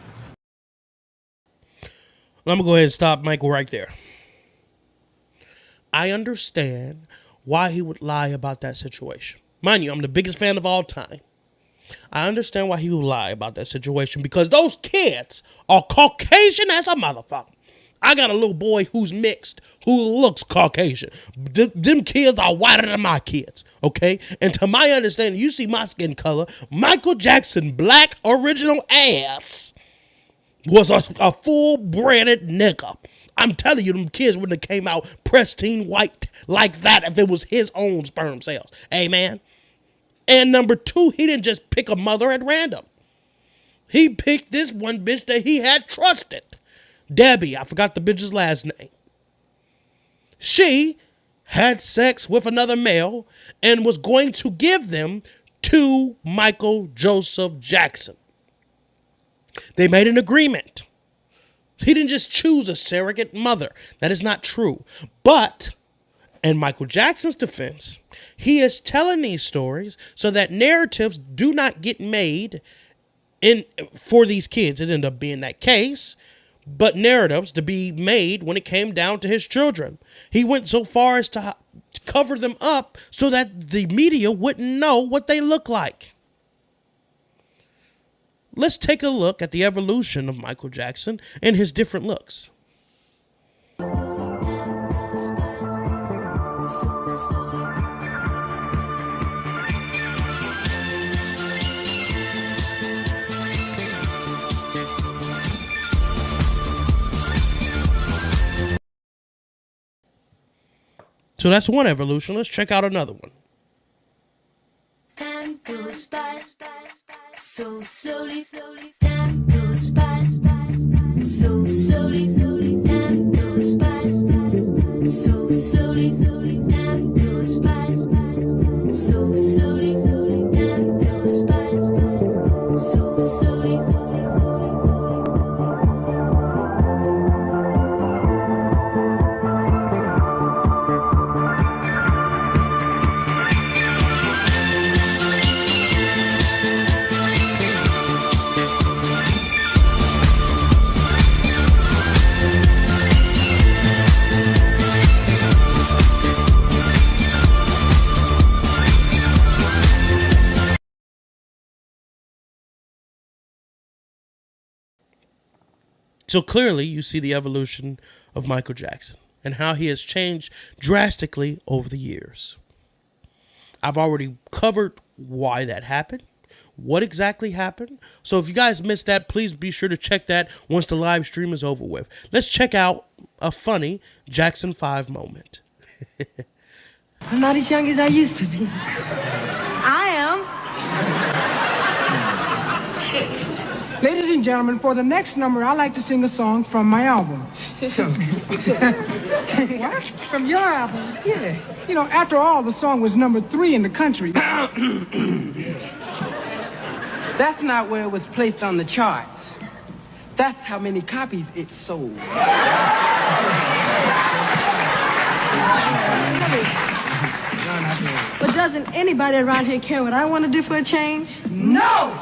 I'm going to go ahead and stop Michael right there. I understand why he would lie about that situation. Mind you, I'm the biggest fan of all time. I understand why he would lie about that situation because those kids are Caucasian as a motherfucker. I got a little boy who's mixed, who looks Caucasian. Them kids are whiter than my kids, okay? And to my understanding, you see my skin color, Michael Jackson black original ass was a full-breeded nigga. I'm telling you, them kids wouldn't have came out pristine white like that if it was his own sperm cells. Amen. And number two, he didn't just pick a mother at random. He picked this one bitch that he had trusted. Debbie, I forgot the bitch's last name. She had sex with another male and was going to give them to Michael Joseph Jackson. They made an agreement. He didn't just choose a surrogate mother. That is not true. But, in Michael Jackson's defense, he is telling these stories so that narratives do not get made for these kids. It ended up being that case, but narratives to be made when it came down to his children. He went so far as to cover them up so that the media wouldn't know what they look like. Let's take a look at the evolution of Michael Jackson and his different looks. So that's one evolution. Let's check out another one. Time goes by so slowly, time goes by so slowly, time So clearly, you see the evolution of Michael Jackson and how he has changed drastically over the years. I've already covered why that happened, what exactly happened. So if you guys missed that, please be sure to check that once the live stream is over with. Let's check out a funny Jackson 5 moment. I'm not as young as I used to be. I am. Ladies and gentlemen, for the next number, I'd like to sing a song from my album. What? From your album? Yeah. You know, after all, the song was number 3 in the country. That's not where it was placed on the charts. That's how many copies it sold. But doesn't anybody around here care what I want to do for a change? No!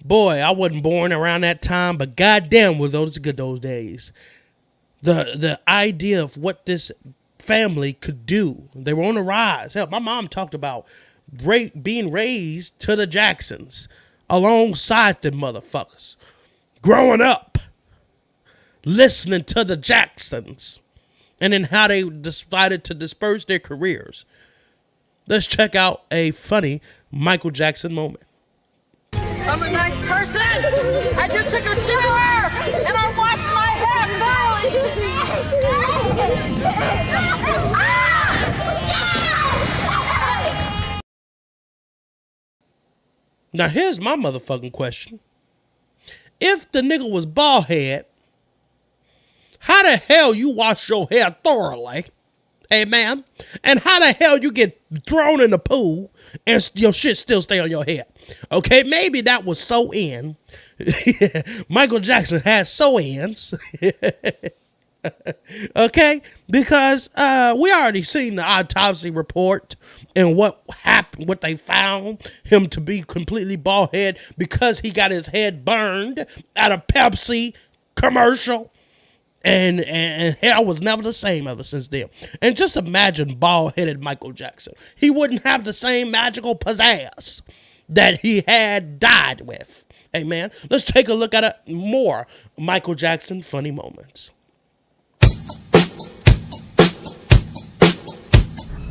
Boy, I wasn't born around that time, but goddamn were those good those days. The idea of what this family could do. They were on the rise. Hell, my mom talked about being raised to the Jacksons alongside them motherfuckers. Growing up, listening to the Jacksons, and then how they decided to disperse their careers. Let's check out a funny Michael Jackson moment. I'm a nice person. I just took a shower and I washed my hair thoroughly. Now here's my motherfucking question. If the nigga was bald head, how the hell you wash your hair thoroughly? Amen. And how the hell you get thrown in the pool and your shit still stay on your head? Okay, maybe that was so in. Michael Jackson has sew-ins. Okay, because we already seen the autopsy report and what happened, what they found him to be completely bald head because he got his head burned at a Pepsi commercial. And hair was never the same ever since then. And just imagine bald-headed Michael Jackson. He wouldn't have the same magical pizzazz that he had died with. Amen. Let's take a look at more Michael Jackson funny moments.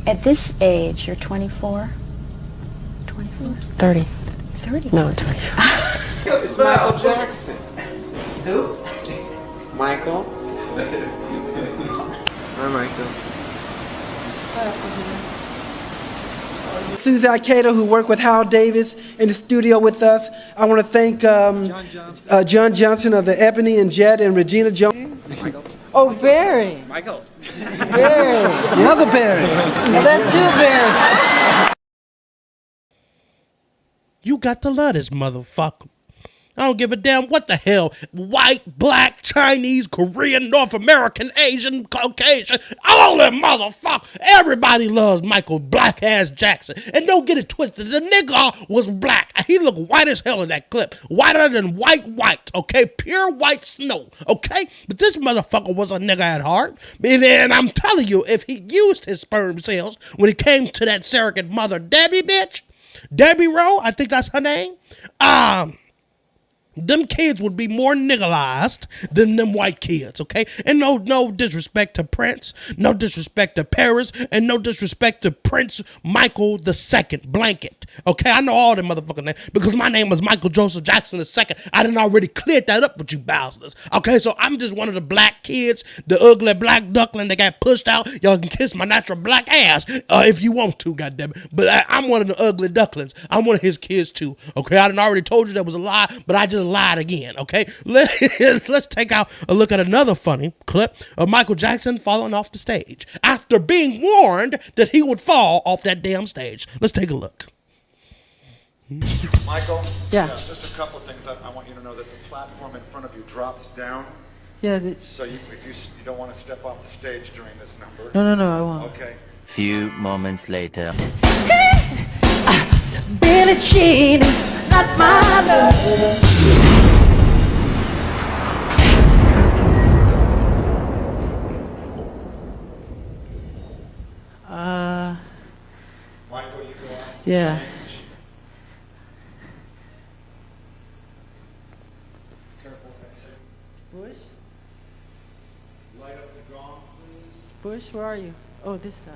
At this age, you're 24? 24? 30. 30? No, 20. This is Michael Jackson. Who? Michael. Hi, Michael. Susie Ikeda, who worked with Hal Davis in the studio with us. I want to thank John Johnson of the Ebony and Jet and Regina Jones. Oh, Barry. Michael. Barry. The other Barry. Oh, that's two Barry. You got to love this motherfucker. I don't give a damn what the hell. White, black, Chinese, Korean, North American, Asian, Caucasian, all them motherfuckers. Everybody loves Michael Black Ass Jackson. And don't get it twisted. The nigga was black. He looked white as hell in that clip. Whiter than white, okay? Pure white snow, okay? But this motherfucker was a nigga at heart. And I'm telling you, if he used his sperm cells when it came to that surrogate mother, Debbie bitch, Debbie Rowe, I think that's her name, them kids would be more niggleized than them white kids, okay? And no disrespect to Prince, no disrespect to Paris, and no disrespect to Prince Michael II Blanket, okay? I know all them motherfucking names because my name was Michael Joseph Jackson II. I done already cleared that up with you bastards, okay? So I'm just one of the black kids, the ugly black duckling that got pushed out. Y'all can kiss my natural black ass if you want to, goddammit. But I'm one of the ugly ducklings. I'm one of his kids too, okay? I done already told you that was a lie, but I just lied again, okay? Let's take out a look at another funny clip of Michael Jackson falling off the stage after being warned that he would fall off that damn stage. Let's take a look. Michael? Yeah. Just a couple of things I want you to know that the platform in front of you drops down. Yeah. So you don't want to step off the stage during this number. No, I won't. Okay. Few moments later. Billie Jean is not my love. Michael, you go on. Yeah. Careful. Bush, where are you? Oh, this side.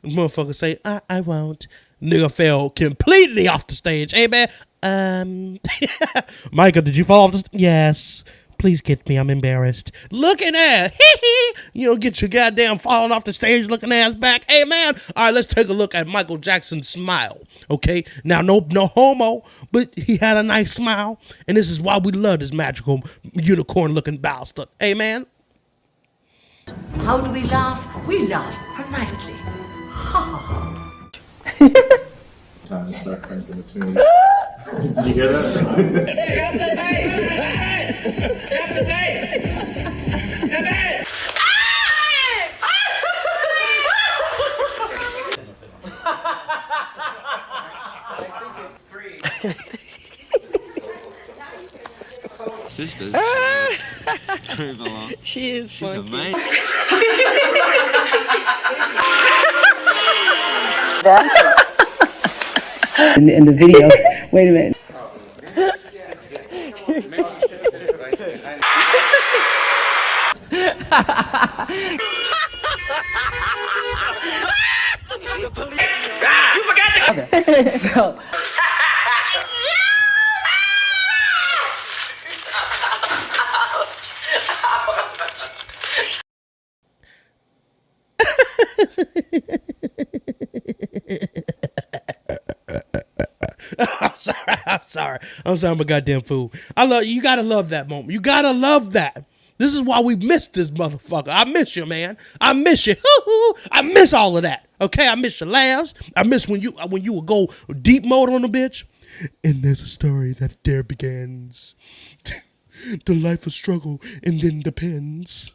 Motherfucker say, I won't. Nigga fell completely off the stage. Hey, man. Michael, did you fall off the stage? Yes. Please get me. I'm embarrassed. Looking at. You don't get your goddamn falling off the stage looking ass back. Hey, man. All right, let's take a look at Michael Jackson's smile. Okay? Now, no homo, but he had a nice smile. And this is why we love this magical unicorn-looking bastard. Hey, man. How do we laugh? We laugh politely. Ha ha ha. Time to start cranking the tune. Did you hear that? Sisters. She is She's funky. amazing. In the video. Wait a minute. You forgot to So. I'm sorry, I'm a goddamn fool. You gotta love that moment. You gotta love that. This is why we missed this motherfucker. I miss you, man. I miss you. I miss all of that. Okay, I miss your laughs. I miss when you would go deep mode on the bitch. And there's a story that there begins. The life of struggle and then depends.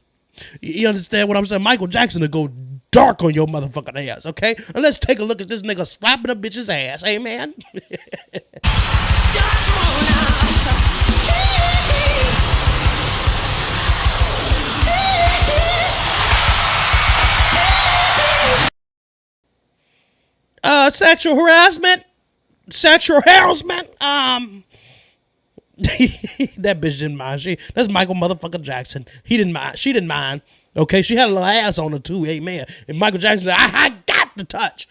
You understand what I'm saying? Michael Jackson will go dark on your motherfucking ass, okay? And let's take a look at this nigga slapping a bitch's ass, hey man? Sexual harassment? Sexual harassment? That bitch didn't mind. That's Michael motherfucking Jackson. He didn't mind. She didn't mind. Okay, she had a little ass on her too, amen. And Michael Jackson said, I got to touch.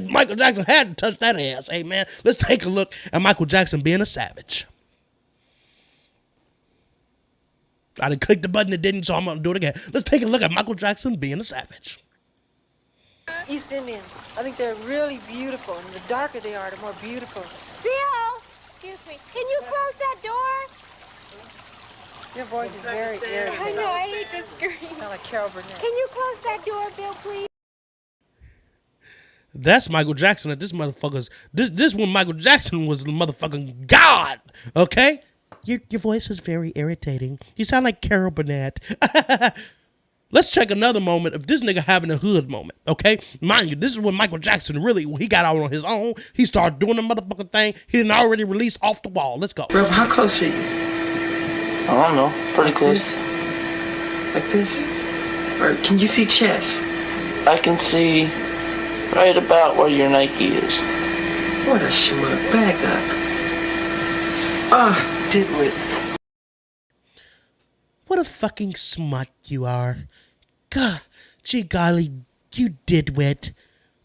Michael Jackson had to touch that ass, amen. Let's take a look at Michael Jackson being a savage. I didn't click the button, it didn't, so I'm gonna do it again. Let's take a look at Michael Jackson being a savage. East Indian. I think they're really beautiful, and the darker they are, the more beautiful. Bill! Excuse me. Can you close that door? Your voice is very irritating. I know, I hate this scream. Sound like Carol Burnett. Can you close that door, Bill, please? That's Michael Jackson at this motherfucker's. This when Michael Jackson was the motherfucking God, okay? Your voice is very irritating. You sound like Carol Burnett. Let's check another moment of this nigga having a hood moment, okay? Mind you, this is when Michael Jackson he got out on his own. He started doing the motherfucking thing. He didn't already release Off the Wall. Let's go. Rev, how close are you? I don't know. Pretty close. Like this? Or can you see chest? I can see right about where your Nike is. What a schmuck. Back up. Ah, didn't. What a fucking smut you are. God, gee golly, you didwit.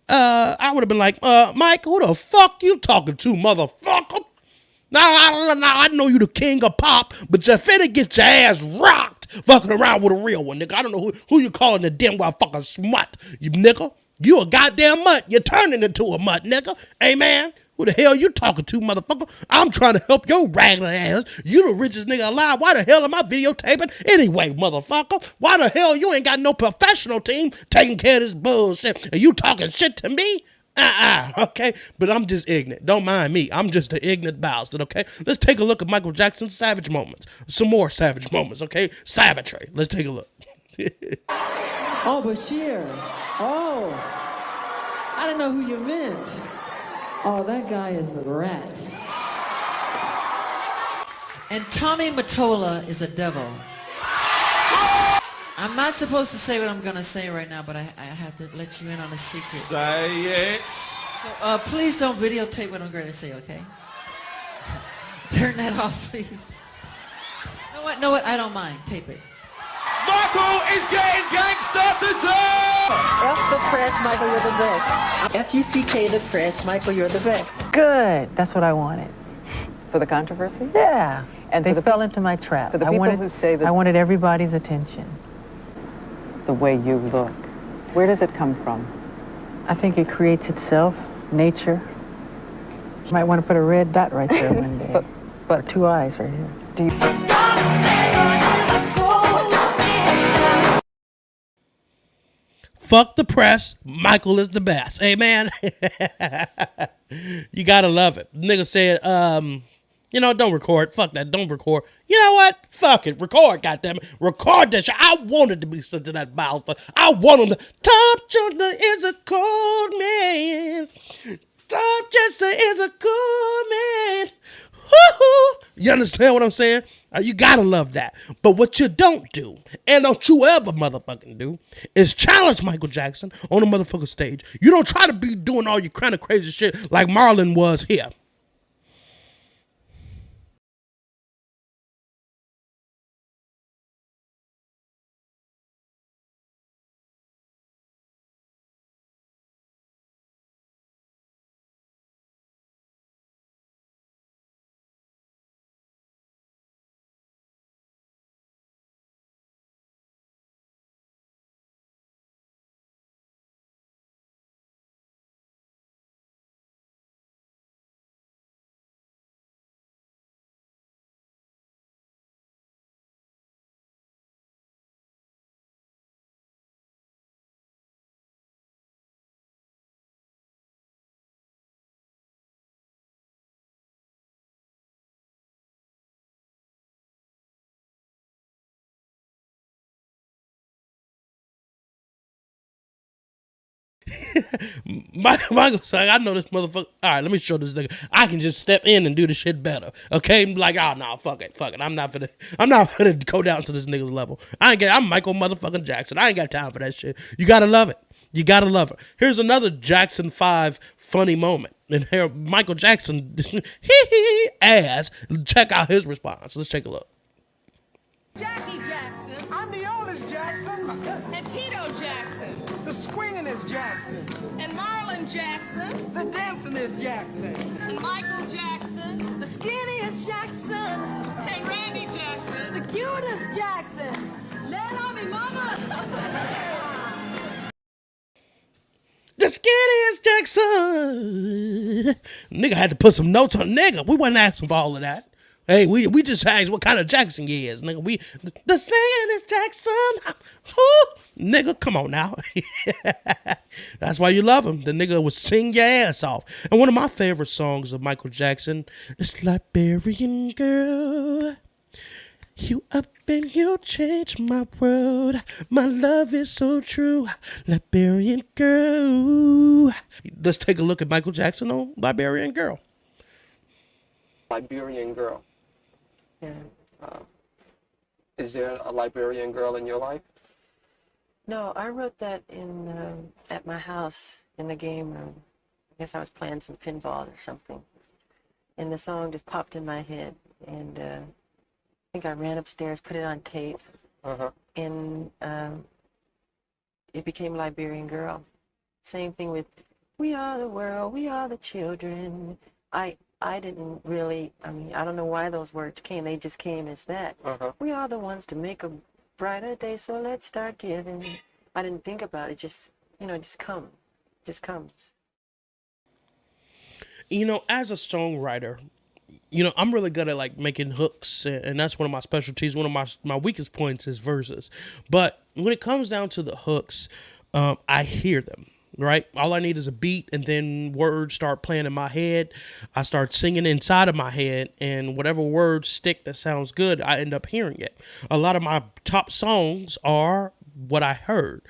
I would have been like, Mike, who the fuck you talking to, motherfucker? Now, I know you the king of pop, but you finna get your ass rocked fucking around with a real one, nigga. I don't know who you calling the damn wild fucking smut, you nigga. You a goddamn mutt. You're turning into a mutt, nigga. Hey, man. Who the hell you talking to, motherfucker? I'm trying to help your ragged ass. You the richest nigga alive. Why the hell am I videotaping anyway, motherfucker? Why the hell you ain't got no professional team taking care of this bullshit? And you talking shit to me? Okay? But I'm just ignorant. Don't mind me. I'm just an ignorant bastard, okay? Let's take a look at Michael Jackson's savage moments. Some more savage moments, okay? Savagery. Let's take a look. Oh, Bashir. Oh. I didn't know who you meant. Oh, that guy is a rat. And Tommy Mottola is a devil. I'm not supposed to say what I'm going to say right now, but I have to let you in on a secret. Say it. So, please don't videotape what I'm going to say, okay? Turn that off, please. Know what? I don't mind. Tape it. Michael is getting gangster today! F the press, Michael, you're the best. F-U-C-K the press, Michael, you're the best. Good. That's what I wanted. For the controversy? Yeah. And they fell into my trap. For the people who say that I wanted everybody's attention. The way you look. Where does it come from? I think it creates itself, nature. You might want to put a red dot right there one day. But 2 eyes right here. Do you... Fuck the press. Michael is the best. Hey, man. You gotta love it. Nigga said, don't record. Fuck that. Don't record. You know what? Fuck it. Record, goddammit. Record that shit. I wanted to be such to that milestone. I want him to. Tom Jones is a cold man. Tom Jester is a cool man. Woo-hoo. You understand what I'm saying? You gotta love that. But what you don't do, and don't you ever motherfucking do, is challenge Michael Jackson on the motherfucking stage. You don't try to be doing all your kind of crazy shit like Marlon was here. Michael's like, I know this motherfucker. All right, let me show this nigga. I can just step in and do the shit better. Okay, like, oh no, fuck it. I'm not gonna go down to this nigga's level. I'm Michael motherfucking Jackson. I ain't got time for that shit. You gotta love it. You gotta love it. Here's another Jackson 5 funny moment. And here, Michael Jackson, ass. Check out his response. Let's take a look. Jackie Jackson. I'm the oldest Jackson. And Tito Jackson. The swingin'est Jackson. And Marlon Jackson. The dancing'est Jackson. And Michael Jackson. The skinniest Jackson. And Randy Jackson. The cutest Jackson. Let on me, mama. The skinniest Jackson. Nigga had to put some notes on nigga. We wasn't asking for all of that. Hey, we just asked what kind of Jackson you is, nigga. The skinniest Jackson. Nigga, come on now. That's why you love him. The nigga would sing your ass off. And one of my favorite songs of Michael Jackson is Liberian Girl. You up and you change my world. My love is so true. Liberian Girl. Let's take a look at Michael Jackson on Liberian Girl. Liberian Girl. Yeah. Is there a Liberian girl in your life? No, I wrote that in at my house in the game room. I guess I was playing some pinball or something. And the song just popped in my head. And I think I ran upstairs, put it on tape. And it became Liberian Girl. Same thing with We Are the World, We Are the Children. I didn't really, I don't know why those words came. They just came as that. We are the ones to make a brighter day, so let's start giving. I didn't think about it. Just, just come. Just comes. As a songwriter, I'm really good at like making hooks, and that's one of my specialties. One of my weakest points is verses. But when it comes down to the hooks, I hear them. Right? All I need is a beat, and then words start playing in my head. I start singing inside of my head, and whatever words stick that sounds good, I end up hearing it. A lot of my top songs are what I heard.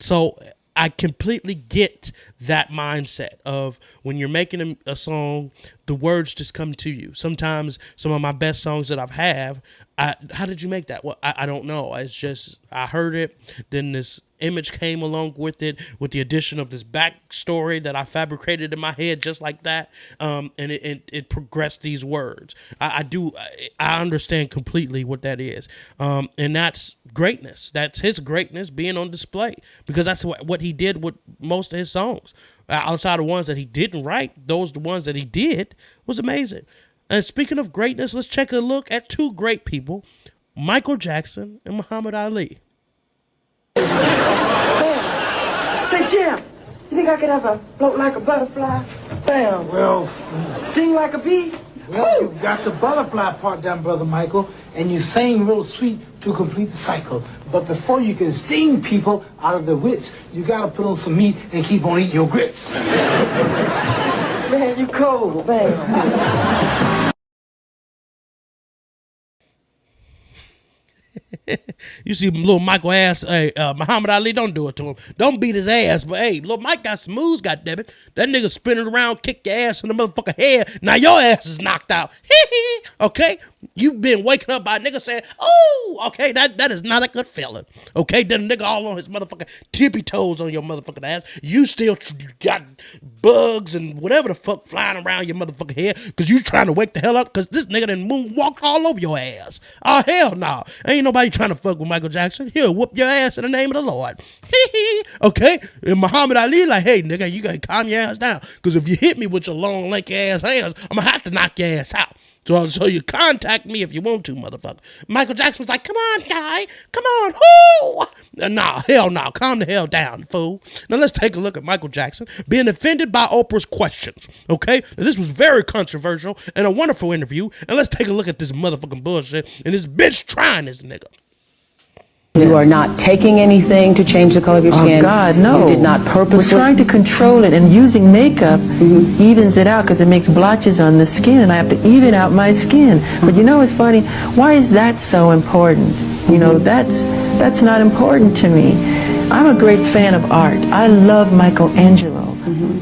So I completely get that mindset of when you're making a song, the words just come to you. Sometimes some of my best songs that how did you make that? Well, I don't know. It's just, I heard it, then this image came along with it, with the addition of this backstory that I fabricated in my head just like that, and it progressed these words. I understand completely what that is, and that's greatness. That's his greatness being on display, because that's what he did with most of his songs. Outside of ones that he didn't write, the ones that he did was amazing. And speaking of greatness, let's take a look at two great people, Michael Jackson and Muhammad Ali. Say, Jim, you think I could have a float like a butterfly? Bam. Well, sting like a bee? Well, you got the butterfly part down, Brother Michael, and you sang real sweet to complete the cycle. But before you can sting people out of their wits, you got to put on some meat and keep on eating your grits. Man, you cold, man. You see little Michael ass, hey, Muhammad Ali, don't do it to him. Don't beat his ass. But hey, little Mike got some moves, goddammit. That nigga spinning around, kick your ass in the motherfucking head. Now your ass is knocked out. Okay? You've been waking up by a nigga saying, oh, okay, that is not a good feeling. Okay? That nigga all on his motherfucking tippy toes on your motherfucking ass. You still got bugs and whatever the fuck flying around your motherfucking head because you trying to wake the hell up because this nigga done moonwalked all over your ass. Oh, hell no. Ain't nobody trying to fuck with Michael Jackson. He'll whoop your ass in the name of the Lord. Okay? And Muhammad Ali like, hey, nigga, you gotta calm your ass down because if you hit me with your long, lanky ass hands, I'm gonna have to knock your ass out. So you contact me if you want to, motherfucker. Michael Jackson was like, come on, guy. Come on. Whoo! Nah, hell no. Calm the hell down, fool. Now let's take a look at Michael Jackson being offended by Oprah's questions. Okay? Now, this was very controversial and a wonderful interview. And let's take a look at this motherfucking bullshit and this bitch trying this nigga. You are not taking anything to change the color of your skin. Oh, God, no. You did not purposely. We're trying to control it, and using makeup evens it out because it makes blotches on the skin, and I have to even out my skin. But you know what's funny? Why is that so important? You know, that's not important to me. I'm a great fan of art. I love Michelangelo.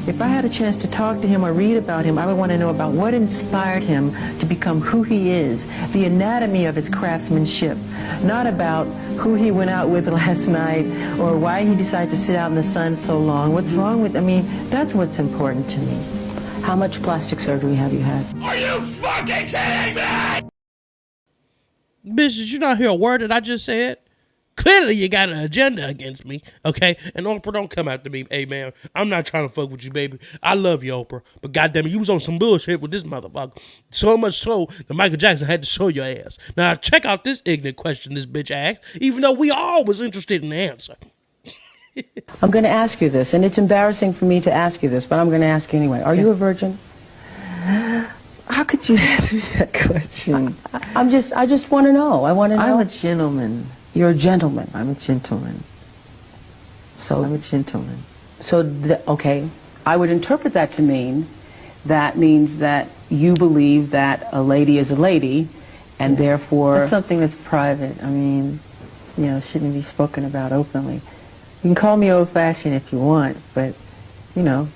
If I had a chance to talk to him or read about him, I would want to know about what inspired him to become who he is, the anatomy of his craftsmanship, not about who he went out with last night or why he decided to sit out in the sun so long. What's wrong with, I mean, that's what's important to me. How much plastic surgery have you had? Are you fucking kidding me? Bitch, did you not hear a word that I just said? Clearly, you got an agenda against me, okay? And Oprah, don't come after me. Hey, man, I'm not trying to fuck with you, baby. I love you, Oprah. But goddamn it, you was on some bullshit with this motherfucker. So much so that Michael Jackson had to show your ass. Now, check out this ignorant question this bitch asked, even though we all was interested in the answer. I'm going to ask you this, and it's embarrassing for me to ask you this, but I'm going to ask you anyway. Are you a virgin? How could you ask me that question? I just want to know. I want to know. I'm a gentleman. You're a gentleman. I'm a gentleman. So I'm a gentleman. So, okay, I would interpret that to mean that means that you believe that a lady is a lady, and therefore... That's something that's private. I mean, you know, shouldn't be spoken about openly. You can call me old-fashioned if you want, but, you know,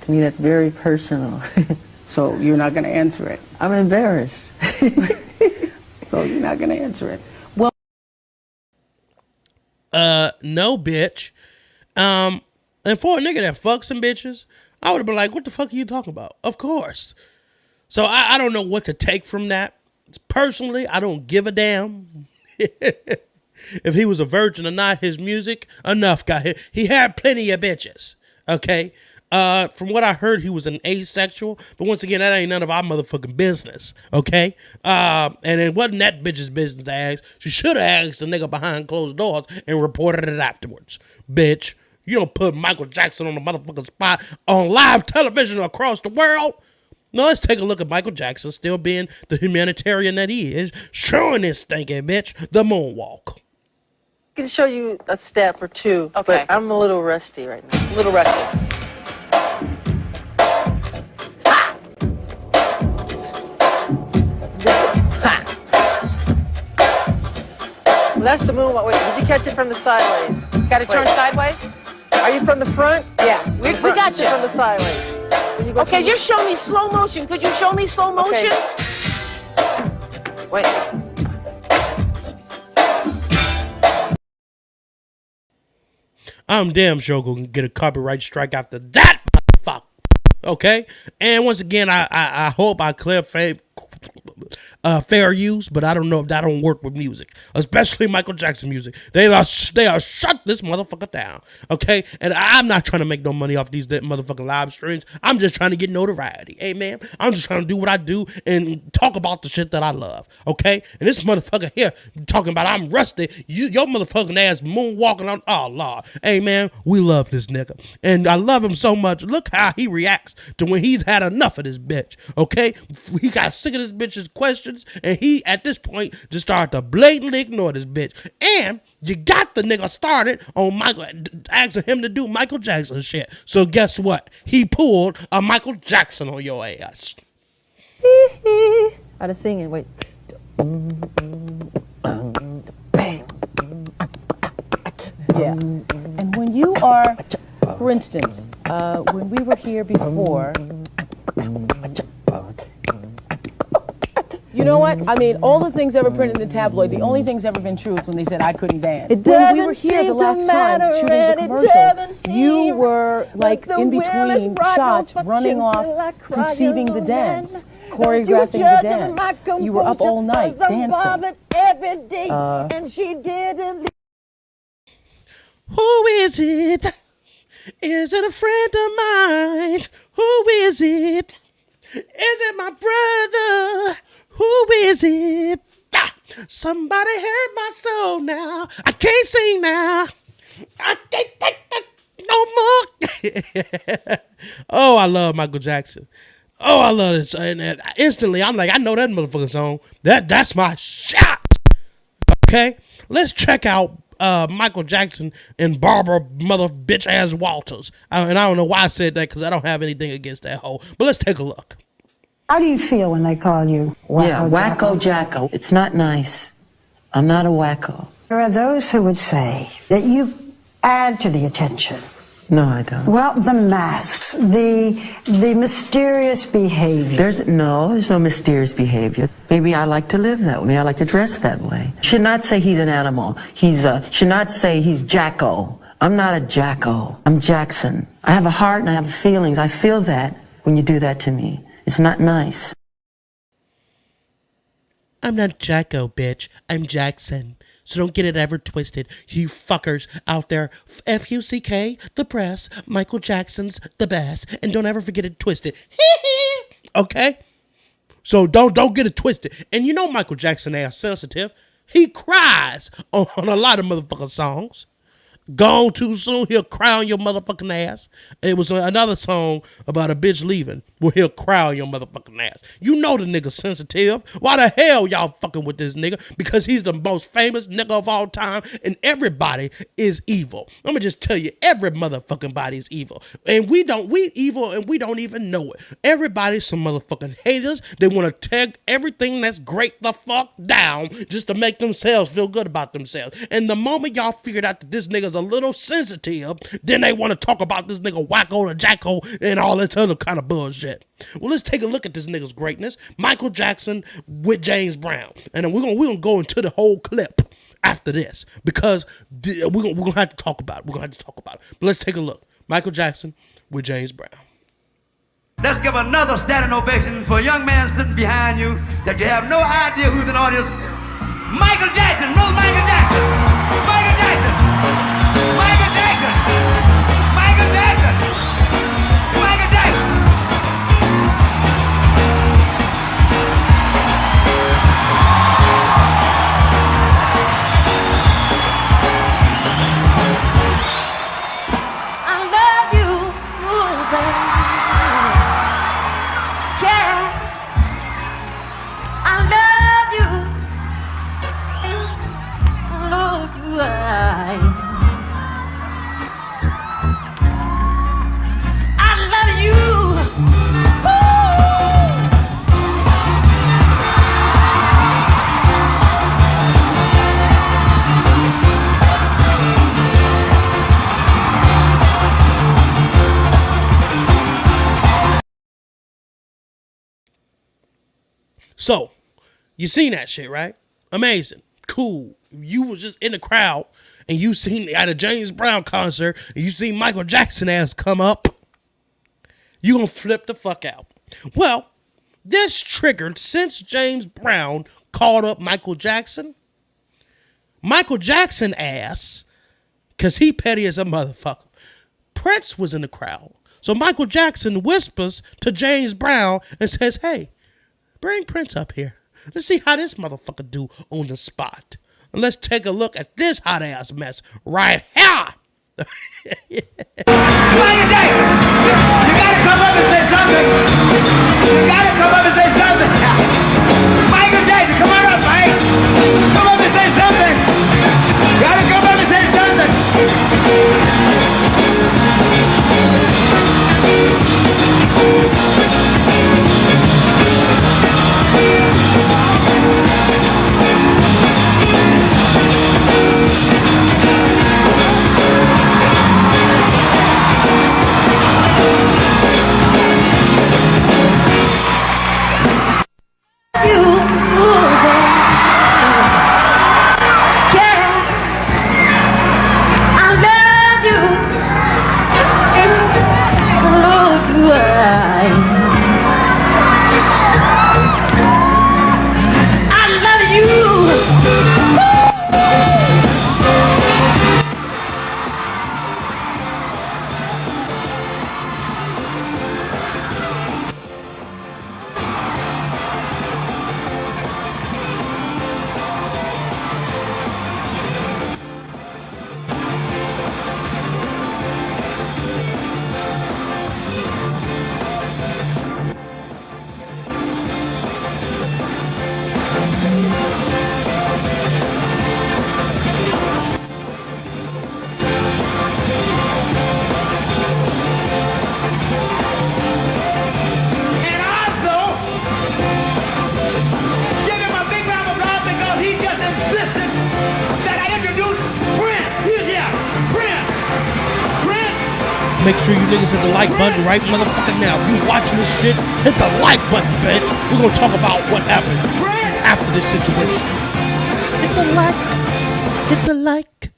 to me that's very personal. So you're not going to answer it? I'm embarrassed. So you're not going to answer it? No, bitch. And for a nigga that fucks some bitches, I would have been like, what the fuck are you talking about? Of course. So I don't know what to take from that. Personally, I don't give a damn. If he was a virgin or not, his music, enough got hit. He had plenty of bitches. Okay? From what I heard, he was an asexual, but once again, that ain't none of our motherfucking business, okay? And it wasn't that bitch's business to ask. She should have asked the nigga behind closed doors and reported it afterwards. Bitch, you don't put Michael Jackson on the motherfucking spot on live television across the world. Now let's take a look at Michael Jackson still being the humanitarian that he is, showing this stinking bitch the moonwalk. I can show you a step or two, Okay. but I'm a little rusty right now. A little rusty. Well, that's the moonwalk. Wait, did you catch it from the sideways? Got to turn sideways? Are you from the front? Yeah, we got you. From the sideways. Okay, just show me slow motion. Could you show me slow motion? Okay. Wait. I'm damn sure gonna get a copyright strike after that motherfucker. Okay? And once again, I hope I clear fair use, but I don't know if that don't work with music, especially Michael Jackson music. They are shut this motherfucker down, okay? And I'm not trying to make no money off these motherfucking live streams. I'm just trying to get notoriety, amen? I'm just trying to do what I do and talk about the shit that I love, okay? And this motherfucker here talking about I'm rusty, your motherfucking ass moonwalking on, oh Lord, amen? We love this nigga, and I love him so much. Look how he reacts to when he's had enough of this bitch, okay? He got sick of this bitch's questions, and he at this point just started to blatantly ignore this bitch. And you got the nigga started on Michael, asking him to do Michael Jackson shit. So guess what? He pulled a Michael Jackson on your ass. Out of singing, wait. Yeah. And when you are, for instance, when we were here before, you know what? I mean, all the things ever printed in the tabloid, the only things ever been true is when they said I couldn't dance. When we were here the last time shooting the commercial, you were like in between shots, running off, conceiving the dance, choreographing the dance. You were up all night dancing. Who is it? Is it a friend of mine? Who is it? Is it my brother? Who is it? Ah, somebody hurt my soul now. I can't sing now. I can't take that no more. Oh, I love Michael Jackson. Oh, I love this. And instantly, I'm like, I know that motherfucking song. That's my shot. Okay? Let's check out Michael Jackson and Barbara mother bitch ass Walters. And I don't know why I said that because I don't have anything against that hoe. But let's take a look. How do you feel when they call you Wacko Yeah, Wacko Jacko. It's not nice. I'm not a wacko. There are those who would say that you add to the attention. No, I don't. Well, the masks, the mysterious behavior. There's no mysterious behavior. Maybe I like to live that way. I like to dress that way. Should not say he's an animal. Should not say he's Jacko. I'm not a Jacko. I'm Jackson. I have a heart and I have feelings. I feel that when you do that to me. It's not nice. I'm not Jacko, bitch. I'm Jackson. So don't get it ever twisted, you fuckers out there. F-U-C-K, the press, Michael Jackson's the best, and don't ever forget it twisted. Okay? So don't get it twisted. And you know Michael Jackson ass sensitive. He cries on a lot of motherfucking songs. Gone too soon, he'll cry on your motherfucking ass. It was another song about a bitch leaving where he'll cry on your motherfucking ass. You know the nigga sensitive. Why the hell y'all fucking with this nigga? Because he's the most famous nigga of all time and everybody is evil. Let me just tell you, every motherfucking body is evil. And we evil and we don't even know it. Everybody's some motherfucking haters. They want to take everything that's great the fuck down just to make themselves feel good about themselves. And the moment y'all figured out that this nigga's a little sensitive, then they want to talk about this nigga Wacko the Jacko and all this other kind of bullshit. Well, let's take a look at this nigga's greatness. Michael Jackson with James Brown. And then we're gonna go into the whole clip after this because we're gonna have to talk about it. But let's take a look. Michael Jackson with James Brown. Let's give another standing ovation for a young man sitting behind you that you have no idea who's in the audience. Michael Jackson, brother Michael Jackson. Michael Jackson. Michael Jackson! Michael Jackson! Michael Jackson! I love you, ooh, baby. Yeah. I love you. I love you. So, you seen that shit, right? Amazing. Cool. You was just in the crowd and you seen at a James Brown concert and you see Michael Jackson ass come up, you gonna flip the fuck out. Well, this triggered since James Brown called up Michael Jackson ass, because he petty as a motherfucker. Prince was in the crowd. So Michael Jackson whispers to James Brown and says, hey, bring Prince up here. Let's see how this motherfucker do on the spot. And let's take a look at this hot ass mess right here. You gotta come up and say something. You gotta come up and say something. Michael Jackson, come on up, Mike. Come up and say something. You gotta come up and say something. Make sure you niggas hit the like button right motherfucking now. If you watching this shit, hit the like button, bitch. We're gonna talk about what happened after this situation. Hit the like, hit the like,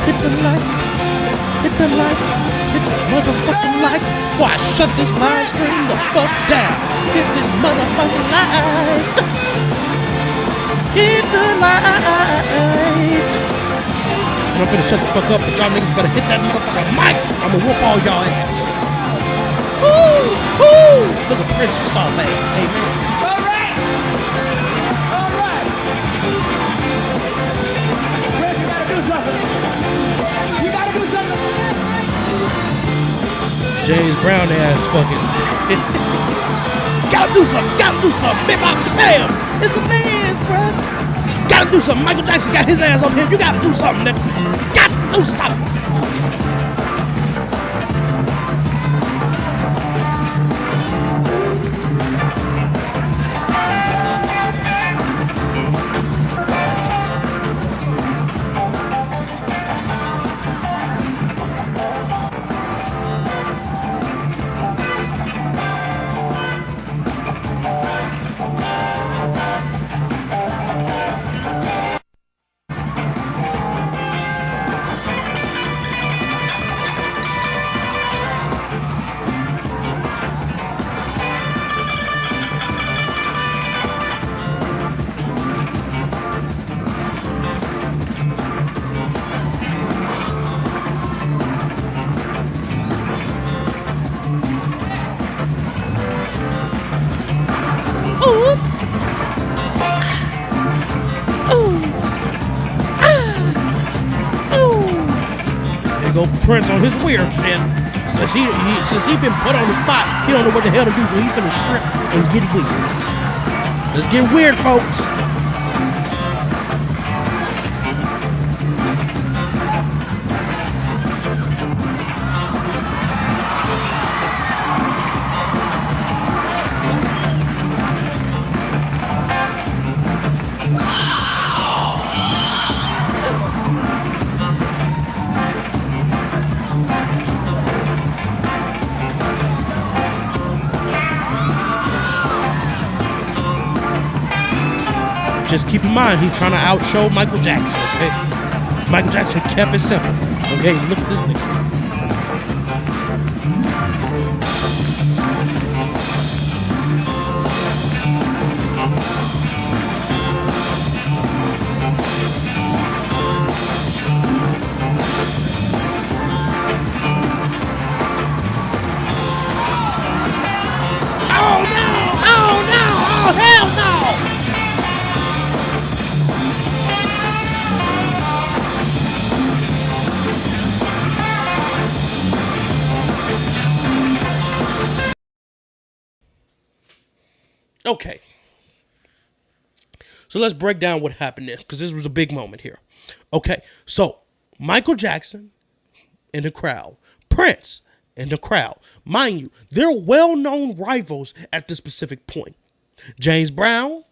hit the like, hit the like, hit the motherfucking like before I shut this live stream the fuck down. Hit this motherfucking like. Hit the like. And I'm finna shut the fuck up, but y'all niggas better hit that motherfucking mic. I'ma whoop all y'all ass. Woo! Woo! Look at Prince, you soft ass. Amen. All right. All right. Prince, you gotta do something. You gotta do something. James Brown ass fucking. Gotta do something. Gotta do something. Bim, bam, bam. It's a man, bro. Gotta do something. Michael Jackson got his ass up here. You gotta do something, nigga. You gotta do something. Go Prince on his weird shit. Since he been put on the spot, he don't know what the hell to do, so he finna strip and get weird. Let's get weird, folks. Just keep in mind, he's trying to outshow Michael Jackson, okay? Michael Jackson kept it simple. Okay, look at this nigga. Okay, so let's break down what happened there, because this was a big moment here. Okay, so Michael Jackson in the crowd, Prince in the crowd. Mind you, they're well-known rivals at this specific point. James Brown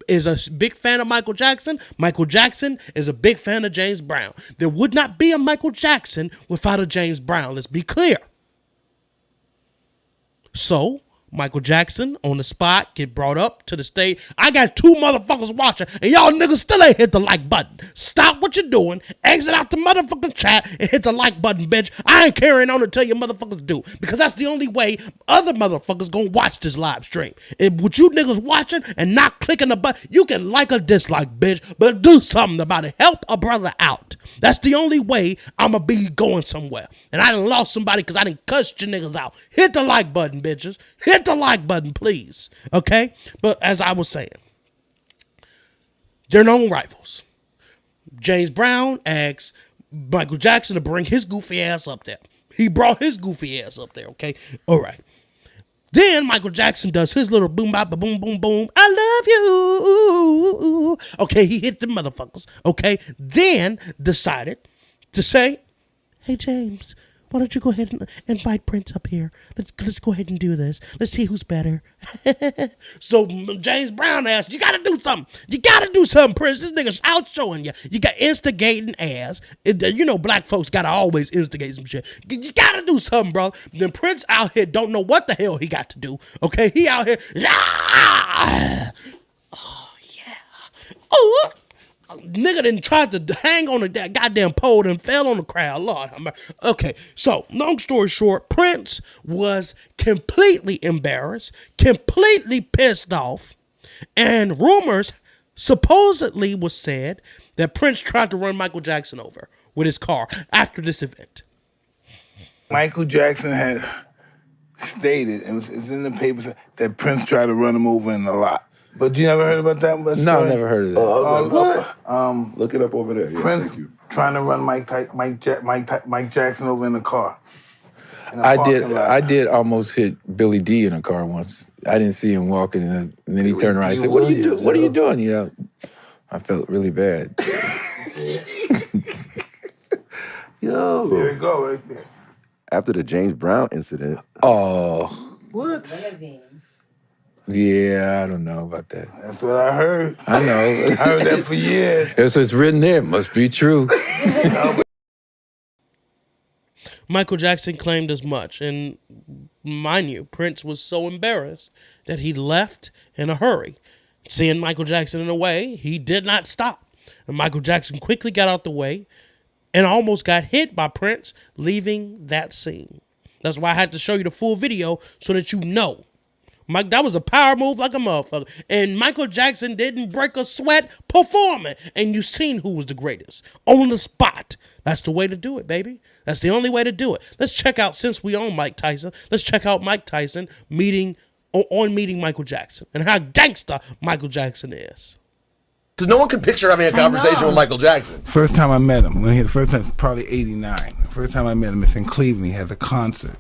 is a big fan of Michael Jackson. Michael Jackson is a big fan of James Brown. There would not be a Michael Jackson without a James Brown. Let's be clear. So Michael Jackson on the spot get brought up to the stage. I got 2 motherfuckers watching, and y'all niggas still ain't hit the like button. Stop what you're doing, exit out the motherfucking chat, and hit the like button, bitch. I ain't carrying on until you motherfuckers do, because that's the only way other motherfuckers gonna watch this live stream. And with you niggas watching and not clicking the button, you can like or dislike, bitch, but do something about it. Help a brother out. That's the only way I'ma be going somewhere. And I done lost somebody because I done cussed you niggas out. Hit the like button, bitches. Hit the like button, please. Okay? But as I was saying, they're known rivals. James Brown asked Michael Jackson to bring his goofy ass up there. He brought his goofy ass up there, okay? All right. Then Michael Jackson does his little boom bop boom boom boom. I love you. Okay, he hit the motherfuckers. Okay, then decided to say, "Hey James, why don't you go ahead and invite Prince up here? Let's go ahead and do this. Let's see who's better." So James Brown asked, "You gotta do something. You gotta do something, Prince. This nigga's out showing you. You got instigating ass. You know black folks gotta always instigate some shit. You gotta do something, bro." Then Prince out here don't know what the hell he got to do. Okay, he out here. Oh yeah. Oh. Nigga didn't try to hang on that goddamn pole and fell on the crowd. Lord, okay. So, long story short, Prince was completely embarrassed, completely pissed off, and rumors supposedly was said that Prince tried to run Michael Jackson over with his car after this event. Michael Jackson had stated, and it's in the papers, that Prince tried to run him over in the lot. But you never heard about that? No, never heard of that. What? Look it up over there. Yeah, Prince trying to run Mike Jackson over in the car. I did almost hit Billy D in a car once. I didn't see him walking, and then he turned around and said, "What are you doing? What are you doing?" Yeah, I felt really bad. Yo, there you go, right there. After the James Brown incident. Oh. What? Yeah, I don't know about that. That's what I heard. I know. I heard that for years. It's written there. It must be true. Michael Jackson claimed as much, and mind you, Prince was so embarrassed that he left in a hurry. Seeing Michael Jackson in the way, he did not stop. And Michael Jackson quickly got out the way and almost got hit by Prince, leaving that scene. That's why I had to show you the full video so that you know. Mike, that was a power move like a motherfucker. And Michael Jackson didn't break a sweat performing. And you seen who was the greatest. On the spot. That's the way to do it, baby. That's the only way to do it. Let's check out, since we own Mike Tyson, let's check out Mike Tyson meeting Michael Jackson and how gangster Michael Jackson is. Because no one can picture having a conversation with Michael Jackson. First time I met him, the first time, probably 89. First time I met him, it's in Cleveland. He has a concert.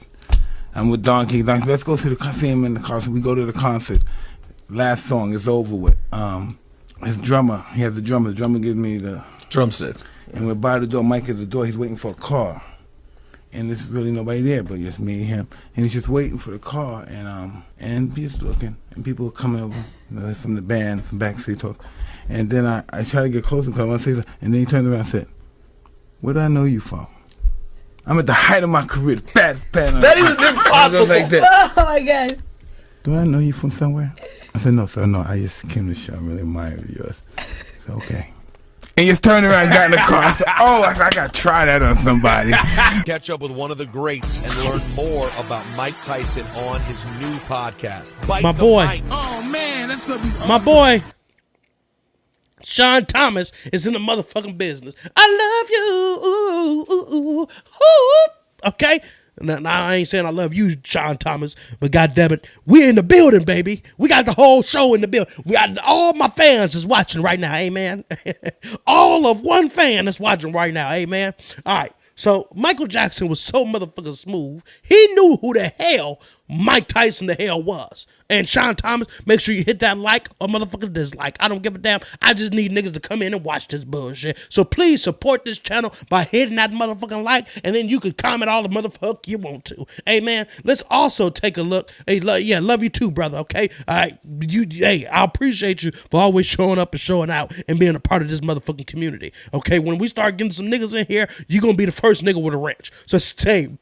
I'm with Donkey. Let's go see him in the concert. We go to the concert. Last song is over with. His drummer, he has the drummer. The drummer gives me the drum set. And we're by the door. Mike at the door. He's waiting for a car. And there's really nobody there but just me and him. And he's just waiting for the car. And he's just looking. And people are coming over from the band, from backstage talk. And then I try to get closer because I want to say something. And then he turned around and said, "Where do I know you from?" I'm at the height of my career. That is impossible. Like that. Oh my God. "Do I know you from somewhere?" I said, "No, sir, no. I just came to the show. I really admire yours." So, okay. and you turned around and got in the car. I said, oh, I got to try that on somebody. Catch up with one of the greats and learn more about Mike Tyson on his new podcast. Bite My the boy. Mic. Oh, man, that's going to be... My boy, Sean Thomas, is in the motherfucking business. I love you. Ooh, ooh, ooh, ooh. Okay? Now, I ain't saying I love you, Sean Thomas, but goddammit, we're in the building, baby. We got the whole show in the building. We got all my fans is watching right now, amen. All of one fan is watching right now, amen. All right. So Michael Jackson was so motherfucking smooth. He knew who the hell Mike Tyson the hell was. And Sean Thomas, make sure you hit that like or motherfucking dislike. I don't give a damn. I just need niggas to come in and watch this bullshit. So please support this channel by hitting that motherfucking like, and then you can comment all the motherfuck you want to. Hey, man, let's also take a look. Hey, love you too, brother, okay? All right, hey, I appreciate you for always showing up and showing out and being a part of this motherfucking community, okay? When we start getting some niggas in here, you're going to be the first nigga with a wrench. So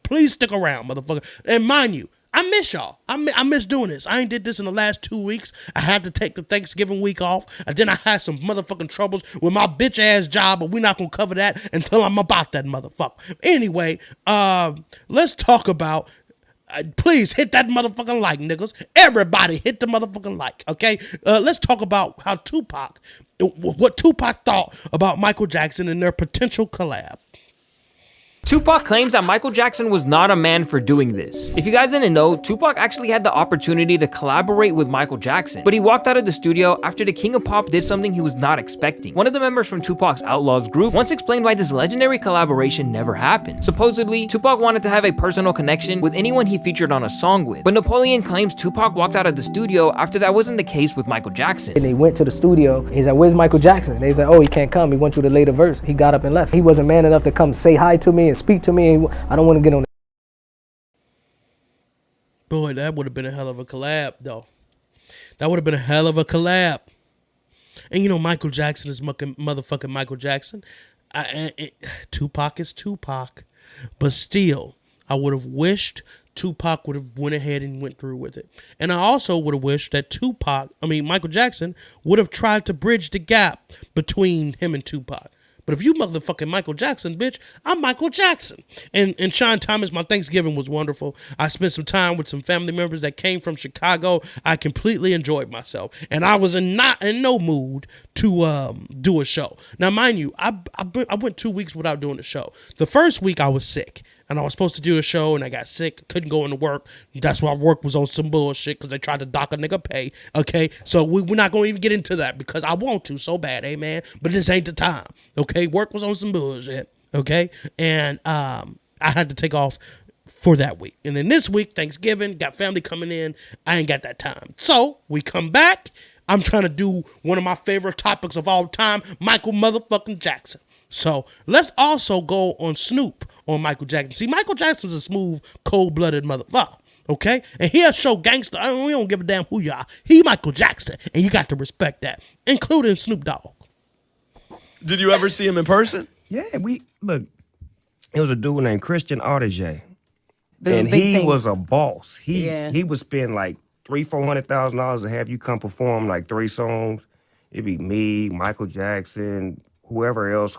please stick around, motherfucker. And mind you, I miss y'all. I miss doing this. I ain't did this in the last 2 weeks. I had to take the Thanksgiving week off. And then I had some motherfucking troubles with my bitch ass job, but we're not going to cover that until I'm about that motherfucker. Anyway, let's talk about, please hit that motherfucking like, niggas. Everybody hit the motherfucking like, okay? Let's talk about how what Tupac thought about Michael Jackson and their potential collab. Tupac claims that Michael Jackson was not a man for doing this. If you guys didn't know, Tupac actually had the opportunity to collaborate with Michael Jackson, but he walked out of the studio after the King of Pop did something he was not expecting. One of the members from Tupac's Outlaws group once explained why this legendary collaboration never happened. Supposedly, Tupac wanted to have a personal connection with anyone he featured on a song with, but Napoleon claims Tupac walked out of the studio after that wasn't the case with Michael Jackson. And they went to the studio, and he's like, where's Michael Jackson? And they said, oh, he can't come, he wants you to lay the verse. He got up and left. He wasn't man enough to come say hi to me and speak to me. I don't want to get on. Boy, that would have been a hell of a collab, though. That would have been a hell of a collab. And you know, Michael Jackson is motherfucking Michael Jackson. Tupac is Tupac. But still, I would have wished Tupac would have went ahead and went through with it. And I also would have wished that Michael Jackson would have tried to bridge the gap between him and Tupac. But if you motherfucking Michael Jackson, bitch, I'm Michael Jackson. And Sean Thomas, my Thanksgiving was wonderful. I spent some time with some family members that came from Chicago. I completely enjoyed myself. And I was not in no mood to do a show. Now, mind you, I went 2 weeks without doing a show. The first week I was sick. And I was supposed to do a show, and I got sick, couldn't go into work. That's why work was on some bullshit, because they tried to dock a nigga pay, okay? So we're not going to even get into that, because I want to so bad, amen? But this ain't the time, okay? Work was on some bullshit, okay? And I had to take off for that week. And then this week, Thanksgiving, got family coming in. I ain't got that time. So we come back. I'm trying to do one of my favorite topics of all time, Michael motherfucking Jackson. So let's also go on Snoop on Michael Jackson. See, Michael Jackson's a smooth, cold-blooded motherfucker, okay? And he'll show gangster. We don't give a damn who you are. He Michael Jackson, and you got to respect that, including Snoop Dogg. Did you ever see him in person? Yeah, look, it was a dude named Christian Audige, There's and a big he thing. was a boss. He Yeah. would spend like $300,000-$400,000 to have you come perform like 3 songs. It'd be me, Michael Jackson, whoever else,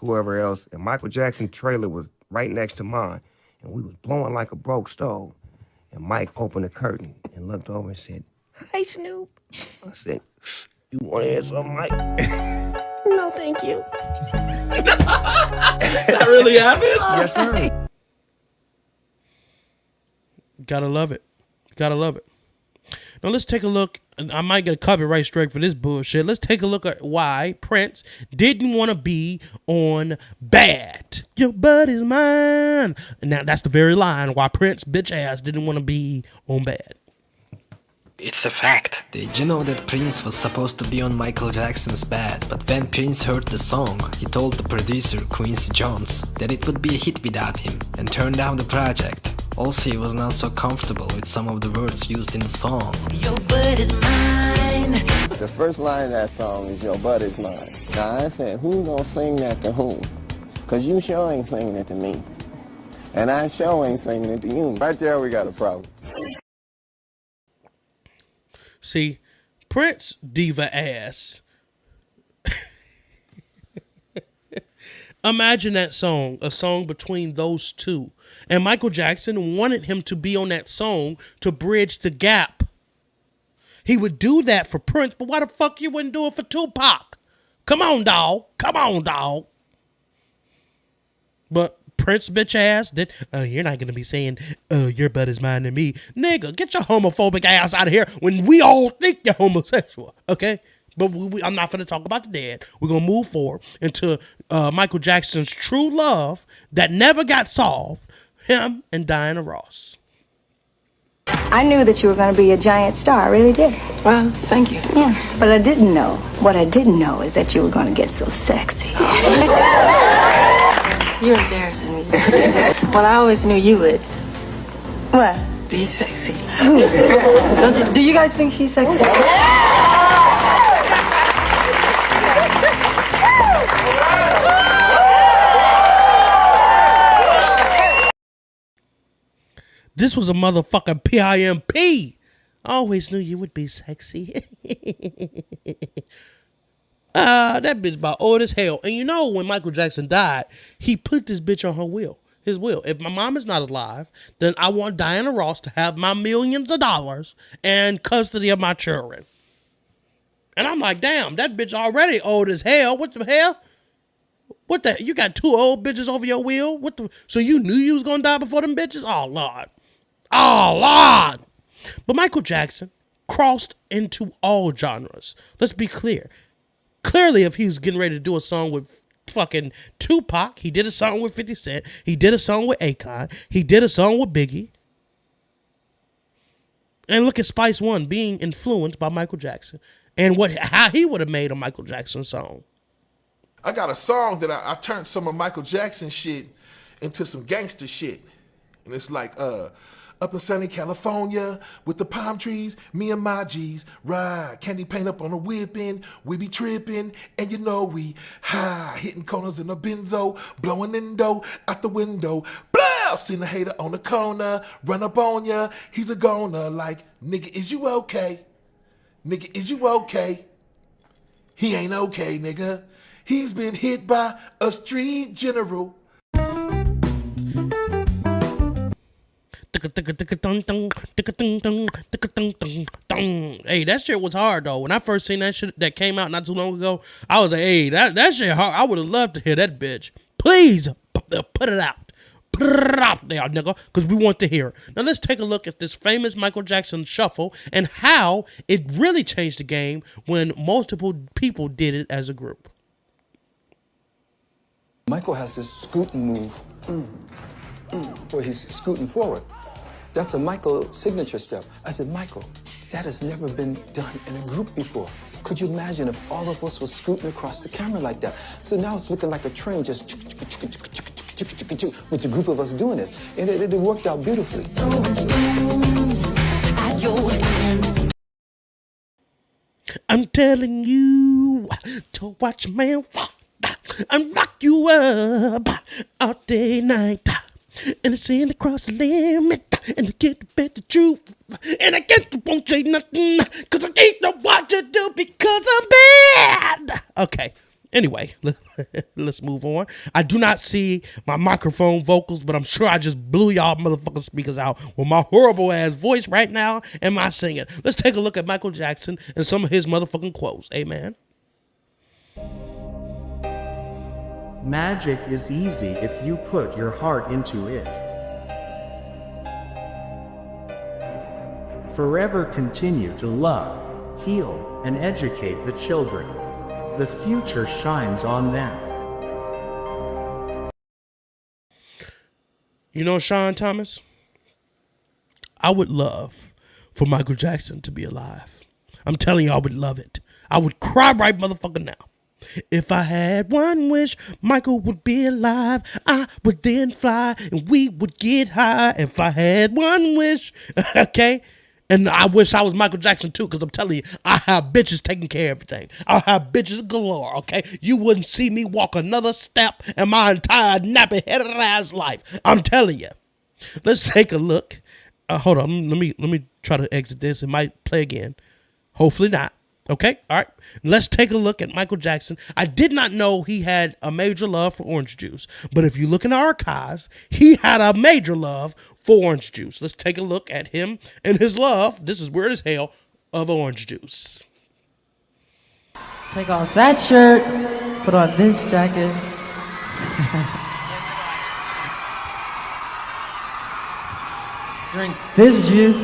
and Michael Jackson's trailer was right next to mine, and we was blowing like a broke stove. And Mike opened the curtain and looked over and said, "Hi, Snoop." I said, "You want to hear something, Mike?" "No, thank you." That really happened? Yes, sir. Gotta love it. Gotta love it. Now let's take a look. I might get a copyright strike for this bullshit. Let's take a look at why Prince didn't want to be on Bad. Your butt is mine. Now that's the very line why Prince bitch ass didn't want to be on Bad. It's a fact. Did you know that Prince was supposed to be on Michael Jackson's Bad, but when Prince heard the song, he told the producer, Quincy Jones, that it would be a hit without him, and turned down the project. Also, he was not so comfortable with some of the words used in the song. Your butt is mine. The first line of that song is "Your butt is mine." Now I said, who gonna sing that to whom? Cause you sure ain't singing it to me. And I sure ain't singing it to you. Right there we got a problem. See, Prince diva ass Imagine that song, a song between those two. And Michael Jackson wanted him to be on that song to bridge the gap. He would do that for Prince, but why the fuck you wouldn't do it for Tupac? Come on, dog. Come on, dog. But Prince bitch ass, you're not going to be saying, your butt is mine and me. Nigga, get your homophobic ass out of here when we all think you're homosexual, okay? But I'm not going to talk about the dead. We're going to move forward into Michael Jackson's true love that never got solved, him and Diana Ross. I knew that you were going to be a giant star. I really did. Well, thank you. Yeah, but I didn't know. What I didn't know is that you were going to get so sexy. You're embarrassing me. Well, I always knew you would. What? Be sexy. Do you guys think she's sexy? This was a motherfucking PIMP. I always knew you would be sexy. That bitch about old as hell. And you know, when Michael Jackson died, he put this bitch on his will. If my mom is not alive, then I want Diana Ross to have my millions of dollars and custody of my children. And I'm like, damn, that bitch already old as hell. What the hell? What the? You got 2 old bitches over your will? What the? So you knew you was gonna die before them bitches? Oh, Lord. Oh, Lord. But Michael Jackson crossed into all genres. Let's be clear. Clearly, if he was getting ready to do a song with fucking Tupac, he did a song with 50 Cent, he did a song with Akon, he did a song with Biggie. And look at Spice One being influenced by Michael Jackson and how he would have made a Michael Jackson song. I got a song that I turned some of Michael Jackson shit into some gangster shit. And it's like, up in sunny California with the palm trees, me and my G's ride. Candy paint up on a whipping, we be tripping, and you know we high. Hitting corners in a benzo, blowing indo out the window. Blow! Seen a hater on the corner, run up on ya. He's a goner like, nigga, is you okay? Nigga, is you okay? He ain't okay, nigga. He's been hit by a street general. Hey, that shit was hard though. When I first seen that shit that came out not too long ago, I was like, hey, that shit hard. I would have loved to hear that bitch. Please put it out. Put it out there, nigga, because we want to hear it. Now let's take a look at this famous Michael Jackson shuffle and how it really changed the game when multiple people did it as a group. Michael has this scooting move where he's scooting forward. That's a Michael signature step. I said, Michael, that has never been done in a group before. Could you imagine if all of us were scooting across the camera like that? So now it's looking like a train just with the group of us doing this. And it worked out beautifully. I'm telling you to watch a man fall and rock you up all day, night. And it's in across the limit. And I get to bet the truth. And I get to won't say nothing. Cause I ain't know what to do because I'm bad. Okay. Anyway, let's move on. I do not see my microphone vocals, but I'm sure I just blew y'all motherfucking speakers out with my horrible ass voice right now and my singing. Let's take a look at Michael Jackson and some of his motherfucking quotes. Amen. Magic is easy if you put your heart into it. Forever continue to love, heal, and educate the children. The future shines on them. You know, Sean Thomas, I would love for Michael Jackson to be alive. I'm telling you, I would love it. I would cry right motherfucker now. If I had one wish, Michael would be alive. I would then fly and we would get high. If I had one wish, okay? And I wish I was Michael Jackson too, because I'm telling you, I have bitches taking care of everything. I have bitches galore, okay? You wouldn't see me walk another step in my entire nappy-headed ass life. I'm telling you. Let's take a look. Hold on, let me try to exit this. It might play again. Hopefully not. Okay, all right. Let's take a look at Michael Jackson. I did not know he had a major love for orange juice, but if you look in the archives, he had a major love for orange juice. Let's take a look at him and his love, this is weird as hell, of orange juice. Take off that shirt, put on this jacket. Drink this juice.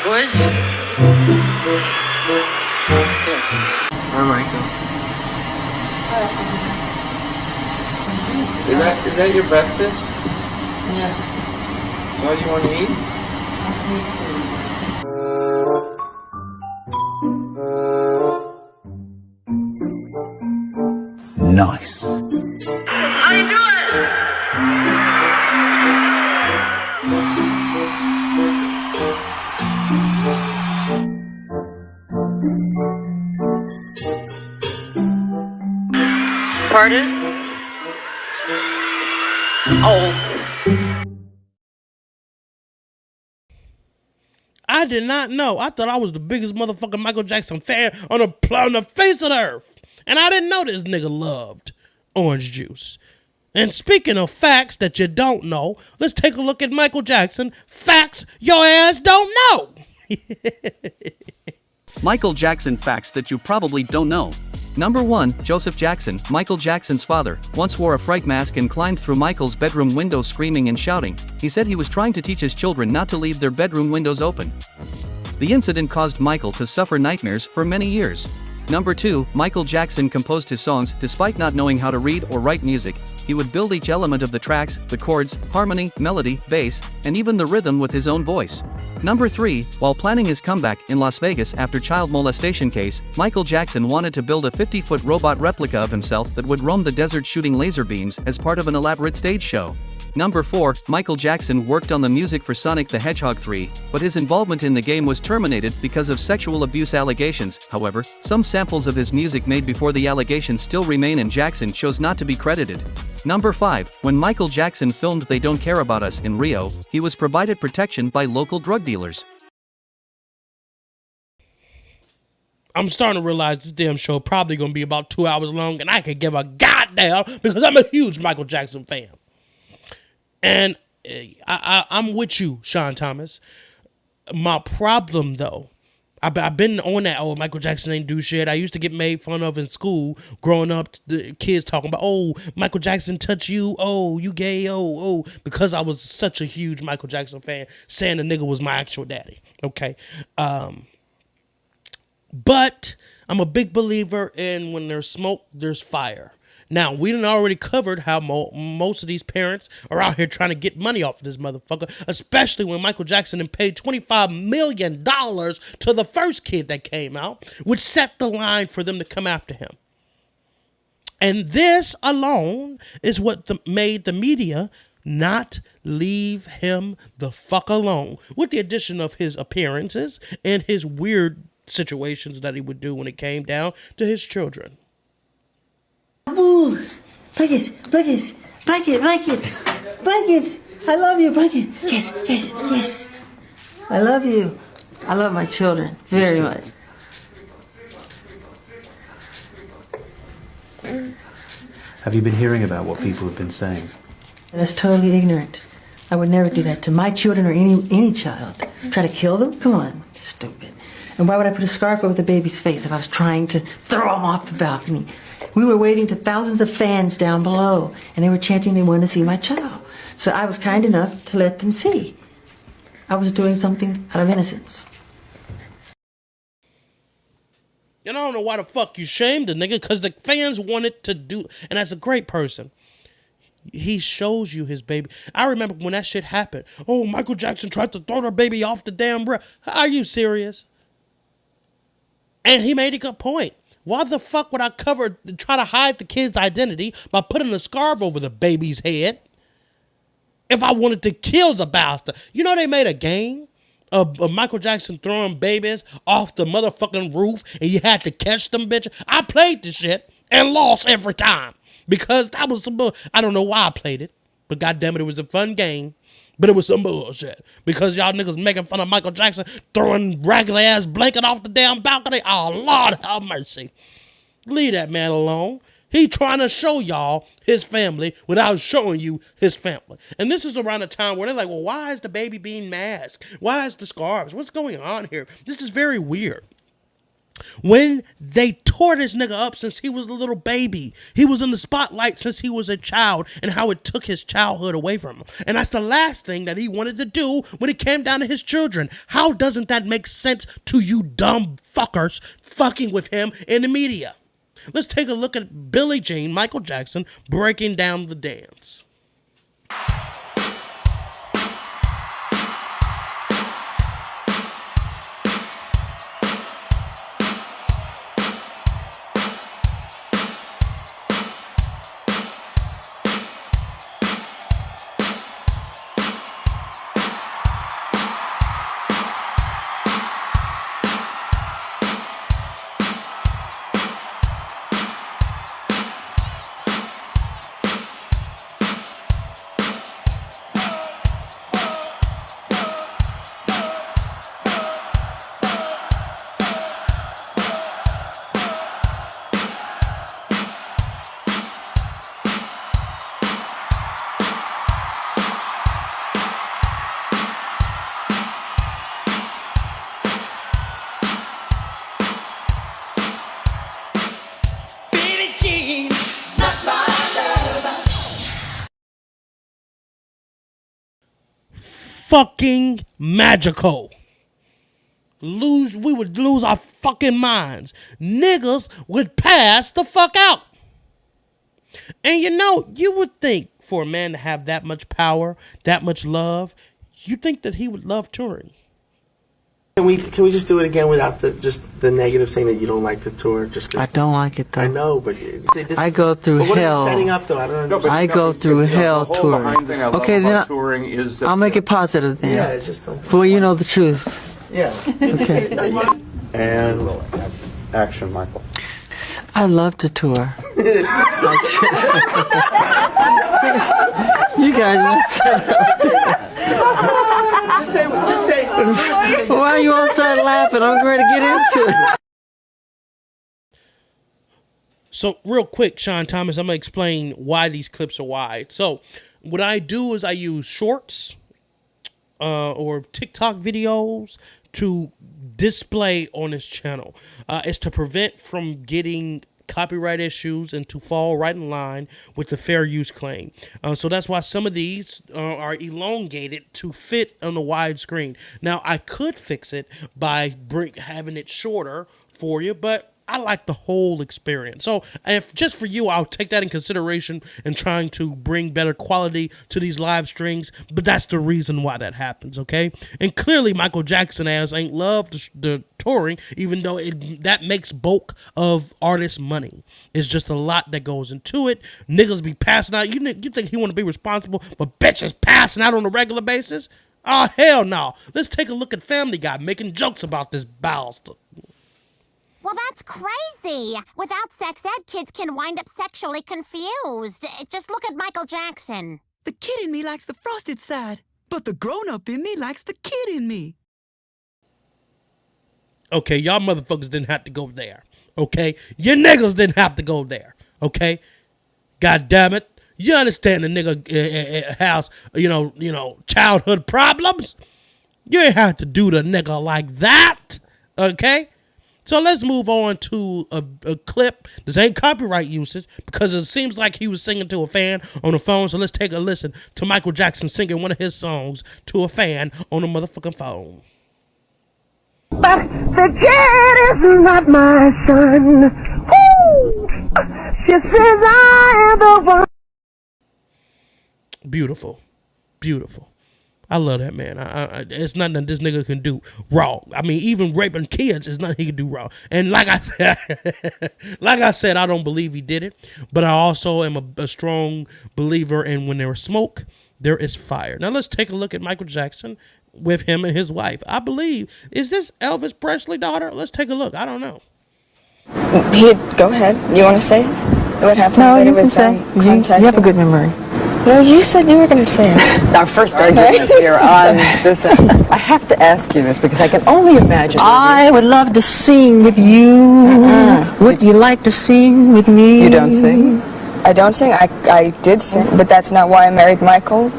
Boys? Hi, Michael. Is that your breakfast? Yeah. Is that all you want to eat? Nice. How you doing? Pardon? Oh. I did not know. I thought I was the biggest motherfucking Michael Jackson fan on the face of the earth. And I didn't know this nigga loved orange juice. And speaking of facts that you don't know, let's take a look at Michael Jackson. Facts your ass don't know. Michael Jackson facts that you probably don't know. Number 1, Joseph Jackson, Michael Jackson's father, once wore a fright mask and climbed through Michael's bedroom window screaming and shouting. He said he was trying to teach his children not to leave their bedroom windows open. The incident caused Michael to suffer nightmares for many years. Number 2, Michael Jackson composed his songs despite not knowing how to read or write music. He would build each element of the tracks, the chords, harmony, melody, bass, and even the rhythm with his own voice. Number 3, while planning his comeback in Las Vegas after child molestation case, Michael Jackson wanted to build a 50-foot robot replica of himself that would roam the desert shooting laser beams as part of an elaborate stage show. Number 4, Michael Jackson worked on the music for Sonic the Hedgehog 3, but his involvement in the game was terminated because of sexual abuse allegations. However, some samples of his music made before the allegations still remain and Jackson chose not to be credited. Number 5, when Michael Jackson filmed They Don't Care About Us in Rio, he was provided protection by local drug dealers. I'm starting to realize this damn show probably going to be about 2 hours long, and I could give a goddamn because I'm a huge Michael Jackson fan. And I'm with you, Sean Thomas. My problem, though, I've been on that, oh, Michael Jackson ain't do shit. I used to get made fun of in school growing up, the kids talking about, oh, Michael Jackson touch you, oh, you gay, oh, because I was such a huge Michael Jackson fan, saying the nigga was my actual daddy, okay? But I'm a big believer in when there's smoke, there's fire. Now, we done already covered how most of these parents are out here trying to get money off of this motherfucker, especially when Michael Jackson paid $25 million to the first kid that came out, which set the line for them to come after him. And this alone is what made the media not leave him the fuck alone, with the addition of his appearances and his weird situations that he would do when it came down to his children. Ooh, blanket, blanket, blanket, blanket, blanket. I love you, blanket. Yes, yes, yes. I love you. I love my children very much. Have you been hearing about what people have been saying? That's totally ignorant. I would never do that to my children or any child. Try to kill them? Come on, stupid. And why would I put a scarf over the baby's face if I was trying to throw him off the balcony? We were waving to thousands of fans down below, and they were chanting they wanted to see my child. So I was kind enough to let them see. I was doing something out of innocence. And I don't know why the fuck you shamed the nigga, because the fans wanted to do, and that's a great person. He shows you his baby. I remember when that shit happened. Oh, Michael Jackson tried to throw their baby off the damn roof. Are you serious? And he made a good point. Why the fuck would I try to hide the kid's identity by putting a scarf over the baby's head if I wanted to kill the bastard? You know they made a game of Michael Jackson throwing babies off the motherfucking roof and you had to catch them bitches? I played the shit and lost every time because that was some bull. I don't know why I played it. But goddamn it was a fun game. But it was some bullshit. Because y'all niggas making fun of Michael Jackson, throwing raggedy ass blanket off the damn balcony. Oh, Lord have mercy. Leave that man alone. He trying to show y'all his family without showing you his family. And this is around the time where they're like, well, why is the baby being masked? Why is the scarves? What's going on here? This is very weird. When they tore this nigga up since he was a little baby, he was in the spotlight since he was a child, and how it took his childhood away from him. And that's the last thing that he wanted to do when it came down to his children. How doesn't that make sense to you dumb fuckers fucking with him in the media? Let's take a look at Billie Jean, Michael Jackson, breaking down the dance. Fucking magical. We would lose our fucking minds. Niggas would pass the fuck out. And you know, you would think for a man to have that much power, that much love, you think that he would love touring. Can we just do it again without the negative, saying that you don't like the tour? Just I don't like it though. I know, but I go through hell. What is it setting up though? I don't understand. I go through hell touring. Okay, then I'll make it positive then. Yeah, it's just well, you know the truth. Yeah. Okay. And action, Michael. I love to tour. You guys messed up. Just say. Why you all start laughing? I'm ready to get into it. So real quick, Sean Thomas, I'm going to explain why these clips are wide. So what I do is I use shorts or TikTok videos to display on this channel. It's to prevent from getting copyright issues and to fall right in line with the fair use claim. So that's why some of these are elongated to fit on the wide screen. Now, I could fix it by having it shorter for you, but I like the whole experience. So if just for you, I'll take that in consideration in trying to bring better quality to these live streams. But that's the reason why that happens, okay? And clearly, Michael Jackson ain't loved the touring, even though that makes bulk of artists' money. It's just a lot that goes into it. Niggas be passing out. You think he want to be responsible, but bitches passing out on a regular basis? Oh, hell no. Let's take a look at Family Guy making jokes about this bastard. Well, that's crazy. Without sex ed, kids can wind up sexually confused. Just look at Michael Jackson. The kid in me likes the frosted side, but the grown-up in me likes the kid in me. Okay, y'all motherfuckers didn't have to go there. Okay? You niggas didn't have to go there. Okay? God damn it. You understand the nigga has, childhood problems? You ain't have to do the nigga like that. Okay? So let's move on to a clip. This ain't copyright usage because it seems like he was singing to a fan on the phone. So let's take a listen to Michael Jackson singing one of his songs to a fan on the motherfucking phone. But the kid is not my son. Woo! She says I am the one. Beautiful. Beautiful. I love that man. It's nothing that this nigga can do wrong. I mean, even raping kids is nothing he can do wrong. And like I said, I don't believe he did it, but I also am a strong believer in when there is smoke, there is fire. Now let's take a look at Michael Jackson with him and his wife. I believe, is this Elvis Presley's daughter? Let's take a look. I don't know. Go ahead. You want to say it? What happened? No, you can say. You have a good memory. No, you said you were going to say it. Our first argument here on this. I have to ask you this because I can only imagine. I would love to sing with you. Would you like to sing with me? You don't sing? I don't sing. I did sing, but that's not why I married Michael.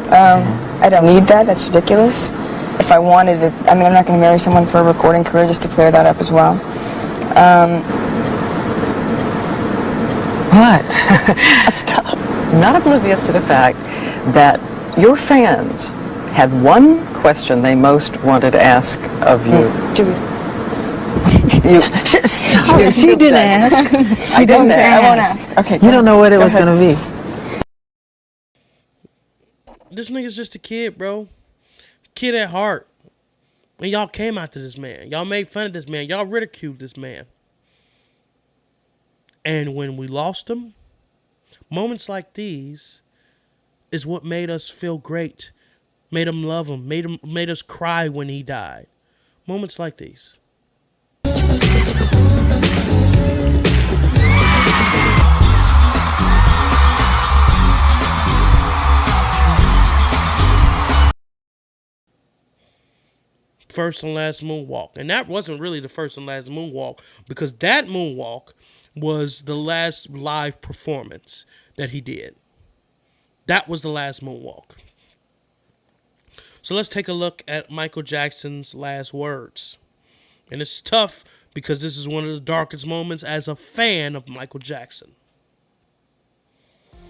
I don't need that. That's ridiculous. If I wanted it, I mean, I'm not going to marry someone for a recording career, just to clear that up as well. What? Stop. Not oblivious to the fact that your fans had one question they most wanted to ask of you. She didn't ask. She didn't ask. I won't ask. Okay. You don't know what it was going to be. This nigga's just a kid, bro. Kid at heart. And y'all came after this man. Y'all made fun of this man. Y'all ridiculed this man. And when we lost him, moments like these is what made us feel great. Made him love him. Made us cry when he died. Moments like these. First and last moonwalk. And that wasn't really the first and last moonwalk, because that moonwalk was the last live performance that he did. That was the last moonwalk. So let's take a look at Michael Jackson's last words. And it's tough because this is one of the darkest moments as a fan of Michael Jackson.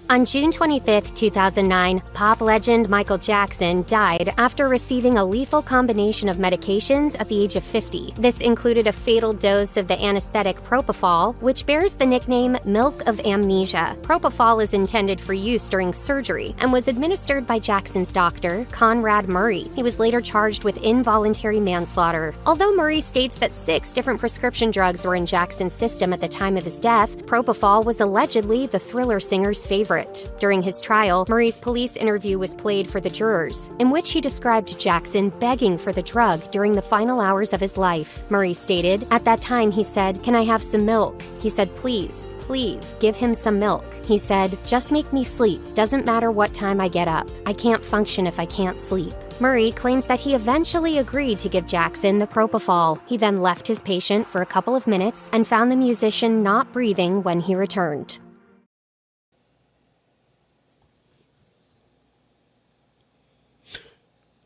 On June 25, 2009, pop legend Michael Jackson died after receiving a lethal combination of medications at the age of 50. This included a fatal dose of the anesthetic propofol, which bears the nickname milk of amnesia. Propofol is intended for use during surgery and was administered by Jackson's doctor, Conrad Murray. He was later charged with involuntary manslaughter. Although Murray states that 6 different prescription drugs were in Jackson's system at the time of his death, propofol was allegedly the Thriller singer's favorite. During his trial, Murray's police interview was played for the jurors, in which he described Jackson begging for the drug during the final hours of his life. Murray stated, "At that time he said, 'Can I have some milk?' He said, 'Please, please, give him some milk.' He said, 'Just make me sleep. Doesn't matter what time I get up. I can't function if I can't sleep.'" Murray claims that he eventually agreed to give Jackson the propofol. He then left his patient for a couple of minutes and found the musician not breathing when he returned.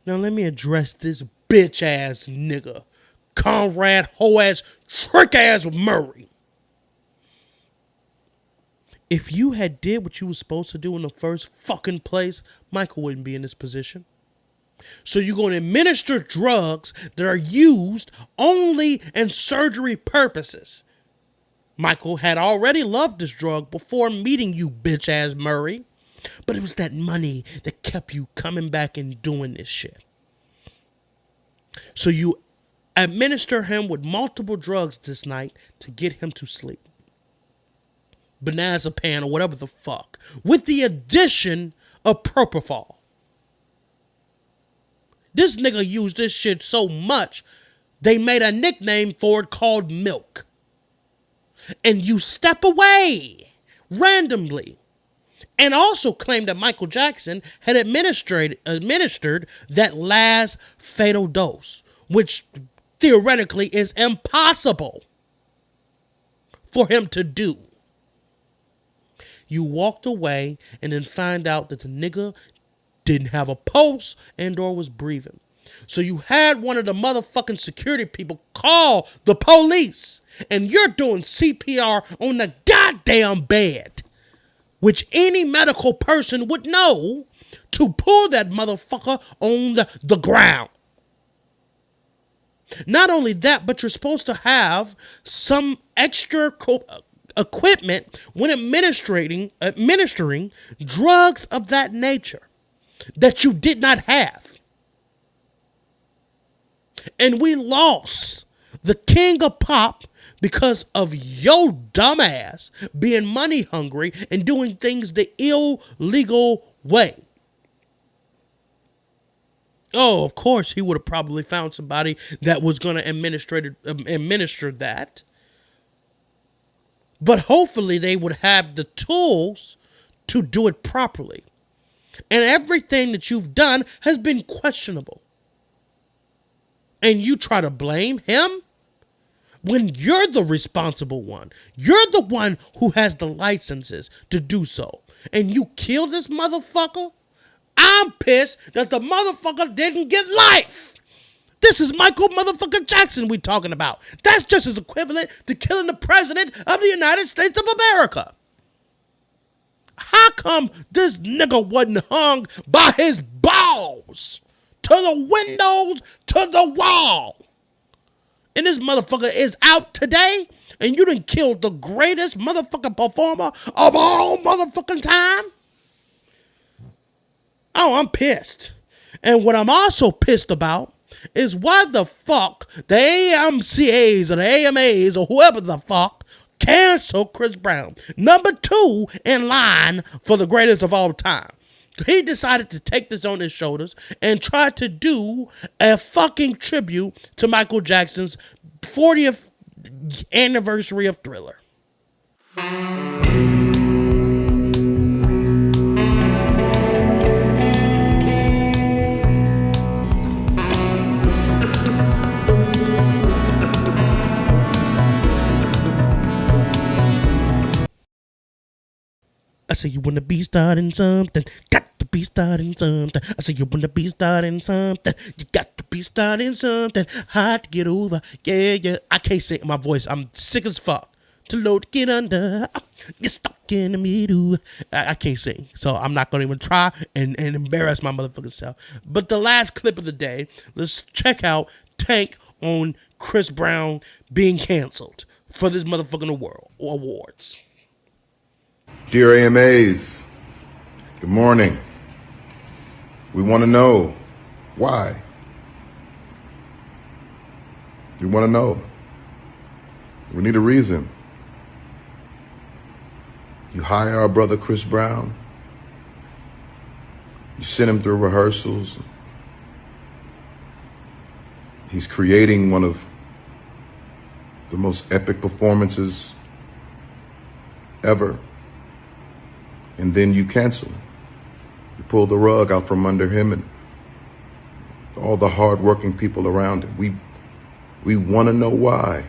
Now let me address this bitch ass nigga, Conrad hoe ass trick ass Murray. If you had did what you was supposed to do in the first fucking place, Michael wouldn't be in this position. So you're going to administer drugs that are used only in surgery purposes. Michael had already loved this drug before meeting you, bitch ass Murray. But it was that money that kept you coming back and doing this shit. So you administer him with multiple drugs this night to get him to sleep. Banazepam or whatever the fuck. With the addition of propofol. This nigga used this shit so much, they made a nickname for it called milk. And you step away randomly. And also claimed that Michael Jackson had administered that last fatal dose, which theoretically is impossible for him to do. You walked away and then find out that the nigga didn't have a pulse and or was breathing. So you had one of the motherfucking security people call the police, and you're doing CPR on the goddamn bed, which any medical person would know to pull that motherfucker on the ground. Not only that, but you're supposed to have some extra equipment when administering drugs of that nature that you did not have. And we lost the king of pop because of your dumbass being money hungry and doing things the illegal way. Oh, of course, he would have probably found somebody that was going to administer that. But hopefully they would have the tools to do it properly. And everything that you've done has been questionable. And you try to blame him when you're the responsible one. You're the one who has the licenses to do so. And you kill this motherfucker? I'm pissed that the motherfucker didn't get life. This is Michael motherfucking Jackson we talking about. That's just as equivalent to killing the president of the United States of America. How come this nigga wasn't hung by his balls to the windows, to the wall? And this motherfucker is out today, and you done killed the greatest motherfucking performer of all motherfucking time? Oh, I'm pissed. And what I'm also pissed about is why the fuck the AMCAs or the AMAs or whoever the fuck cancel Chris Brown, number 2 in line for the greatest of all time. He decided to take this on his shoulders and try to do a fucking tribute to Michael Jackson's 40th anniversary of Thriller. I say you wanna be starting something, got to be starting something. I say you wanna be starting something, you got to be starting something. Hard to get over, yeah. I can't say it in my voice. I'm sick as fuck. Too low to get under, you're stuck in the middle. I can't sing, so I'm not gonna even try and embarrass my motherfucking self. But the last clip of the day, let's check out Tank on Chris Brown being canceled for this motherfucking awards. Dear AMAs, good morning. We want to know why. We want to know. We need a reason. You hire our brother Chris Brown. You send him through rehearsals. He's creating one of the most epic performances ever. And then you cancel him. You pull the rug out from under him and all the hard-working people around him. We want to know why.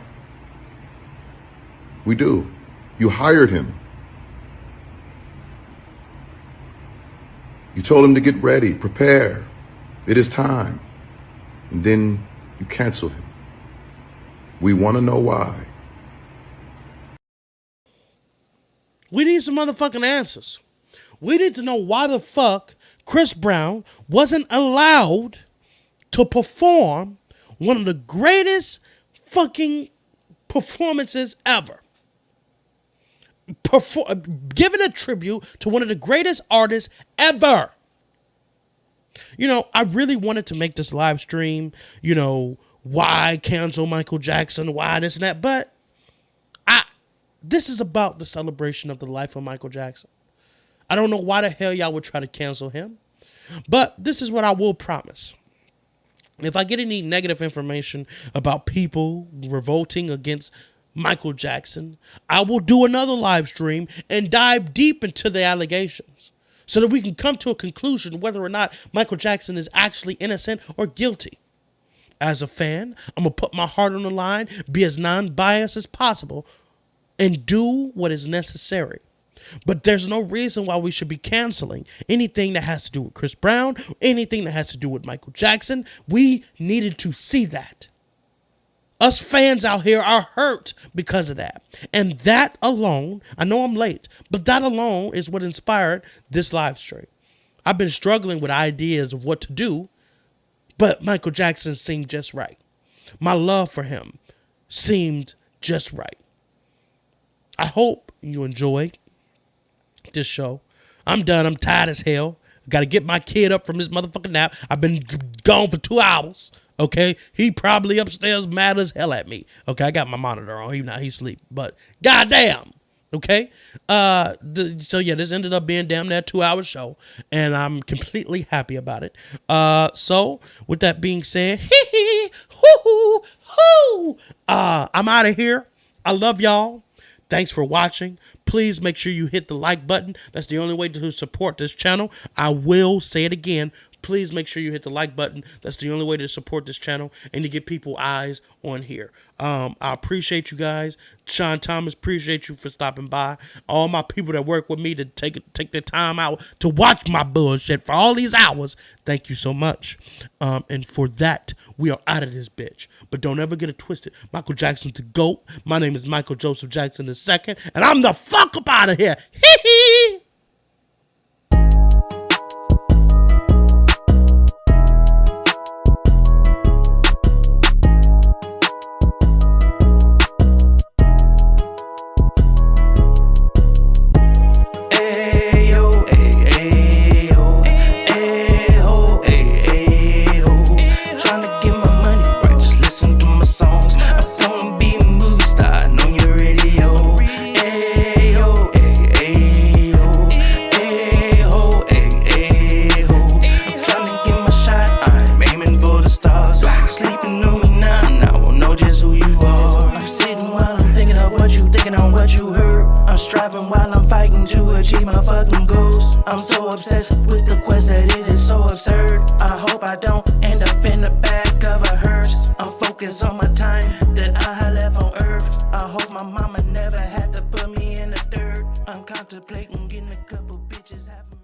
We do. You hired him. You told him to get ready, prepare. It is time. And then you cancel him. We want to know why. We need some motherfucking answers. We need to know why the fuck Chris Brown wasn't allowed to perform one of the greatest fucking performances ever. Giving a tribute to one of the greatest artists ever. You know, I really wanted to make this live stream, you know, why cancel Michael Jackson, why this and that, but this is about the celebration of the life of Michael Jackson. I don't know why the hell y'all would try to cancel him, but this is what I will promise. If I get any negative information about people revolting against Michael Jackson, I will do another live stream and dive deep into the allegations so that we can come to a conclusion whether or not Michael Jackson is actually innocent or guilty. As a fan, I'm going to put my heart on the line, be as non-biased as possible, and do what is necessary. But there's no reason why we should be canceling anything that has to do with Chris Brown, anything that has to do with Michael Jackson. We needed to see that. Us fans out here are hurt because of that. And that alone, I know I'm late, but that alone is what inspired this live stream. I've been struggling with ideas of what to do, but Michael Jackson seemed just right. My love for him seemed just right. I hope you enjoyed this show. I'm done. I'm tired as hell. Got to get my kid up from his motherfucking nap. I've been gone for 2 hours. Okay, he probably upstairs mad as hell at me. Okay, I got my monitor on. He's asleep. But goddamn. Okay. So yeah, this ended up being damn near 2 hour show, and I'm completely happy about it. So with that being said, I'm out of here. I love y'all. Thanks for watching. please make sure you hit the like button. That's the only way to support this channel. I will say it again. Please make sure you hit the like button. That's the only way to support this channel and to get people eyes on here. I appreciate you guys. Sean Thomas, appreciate you for stopping by. All my people that work with me to take their time out to watch my bullshit for all these hours. Thank you so much. And for that, we are out of this bitch. But don't ever get it twisted. Michael Jackson's the GOAT. My name is Michael Joseph Jackson II, and I'm the fuck up out of here. Hee hee. I'm so obsessed with the quest that it is so absurd. I hope I don't end up in the back of a hearse. I'm focused on my time that I had left on earth. I hope my mama never had to put me in the dirt. I'm contemplating getting a couple bitches having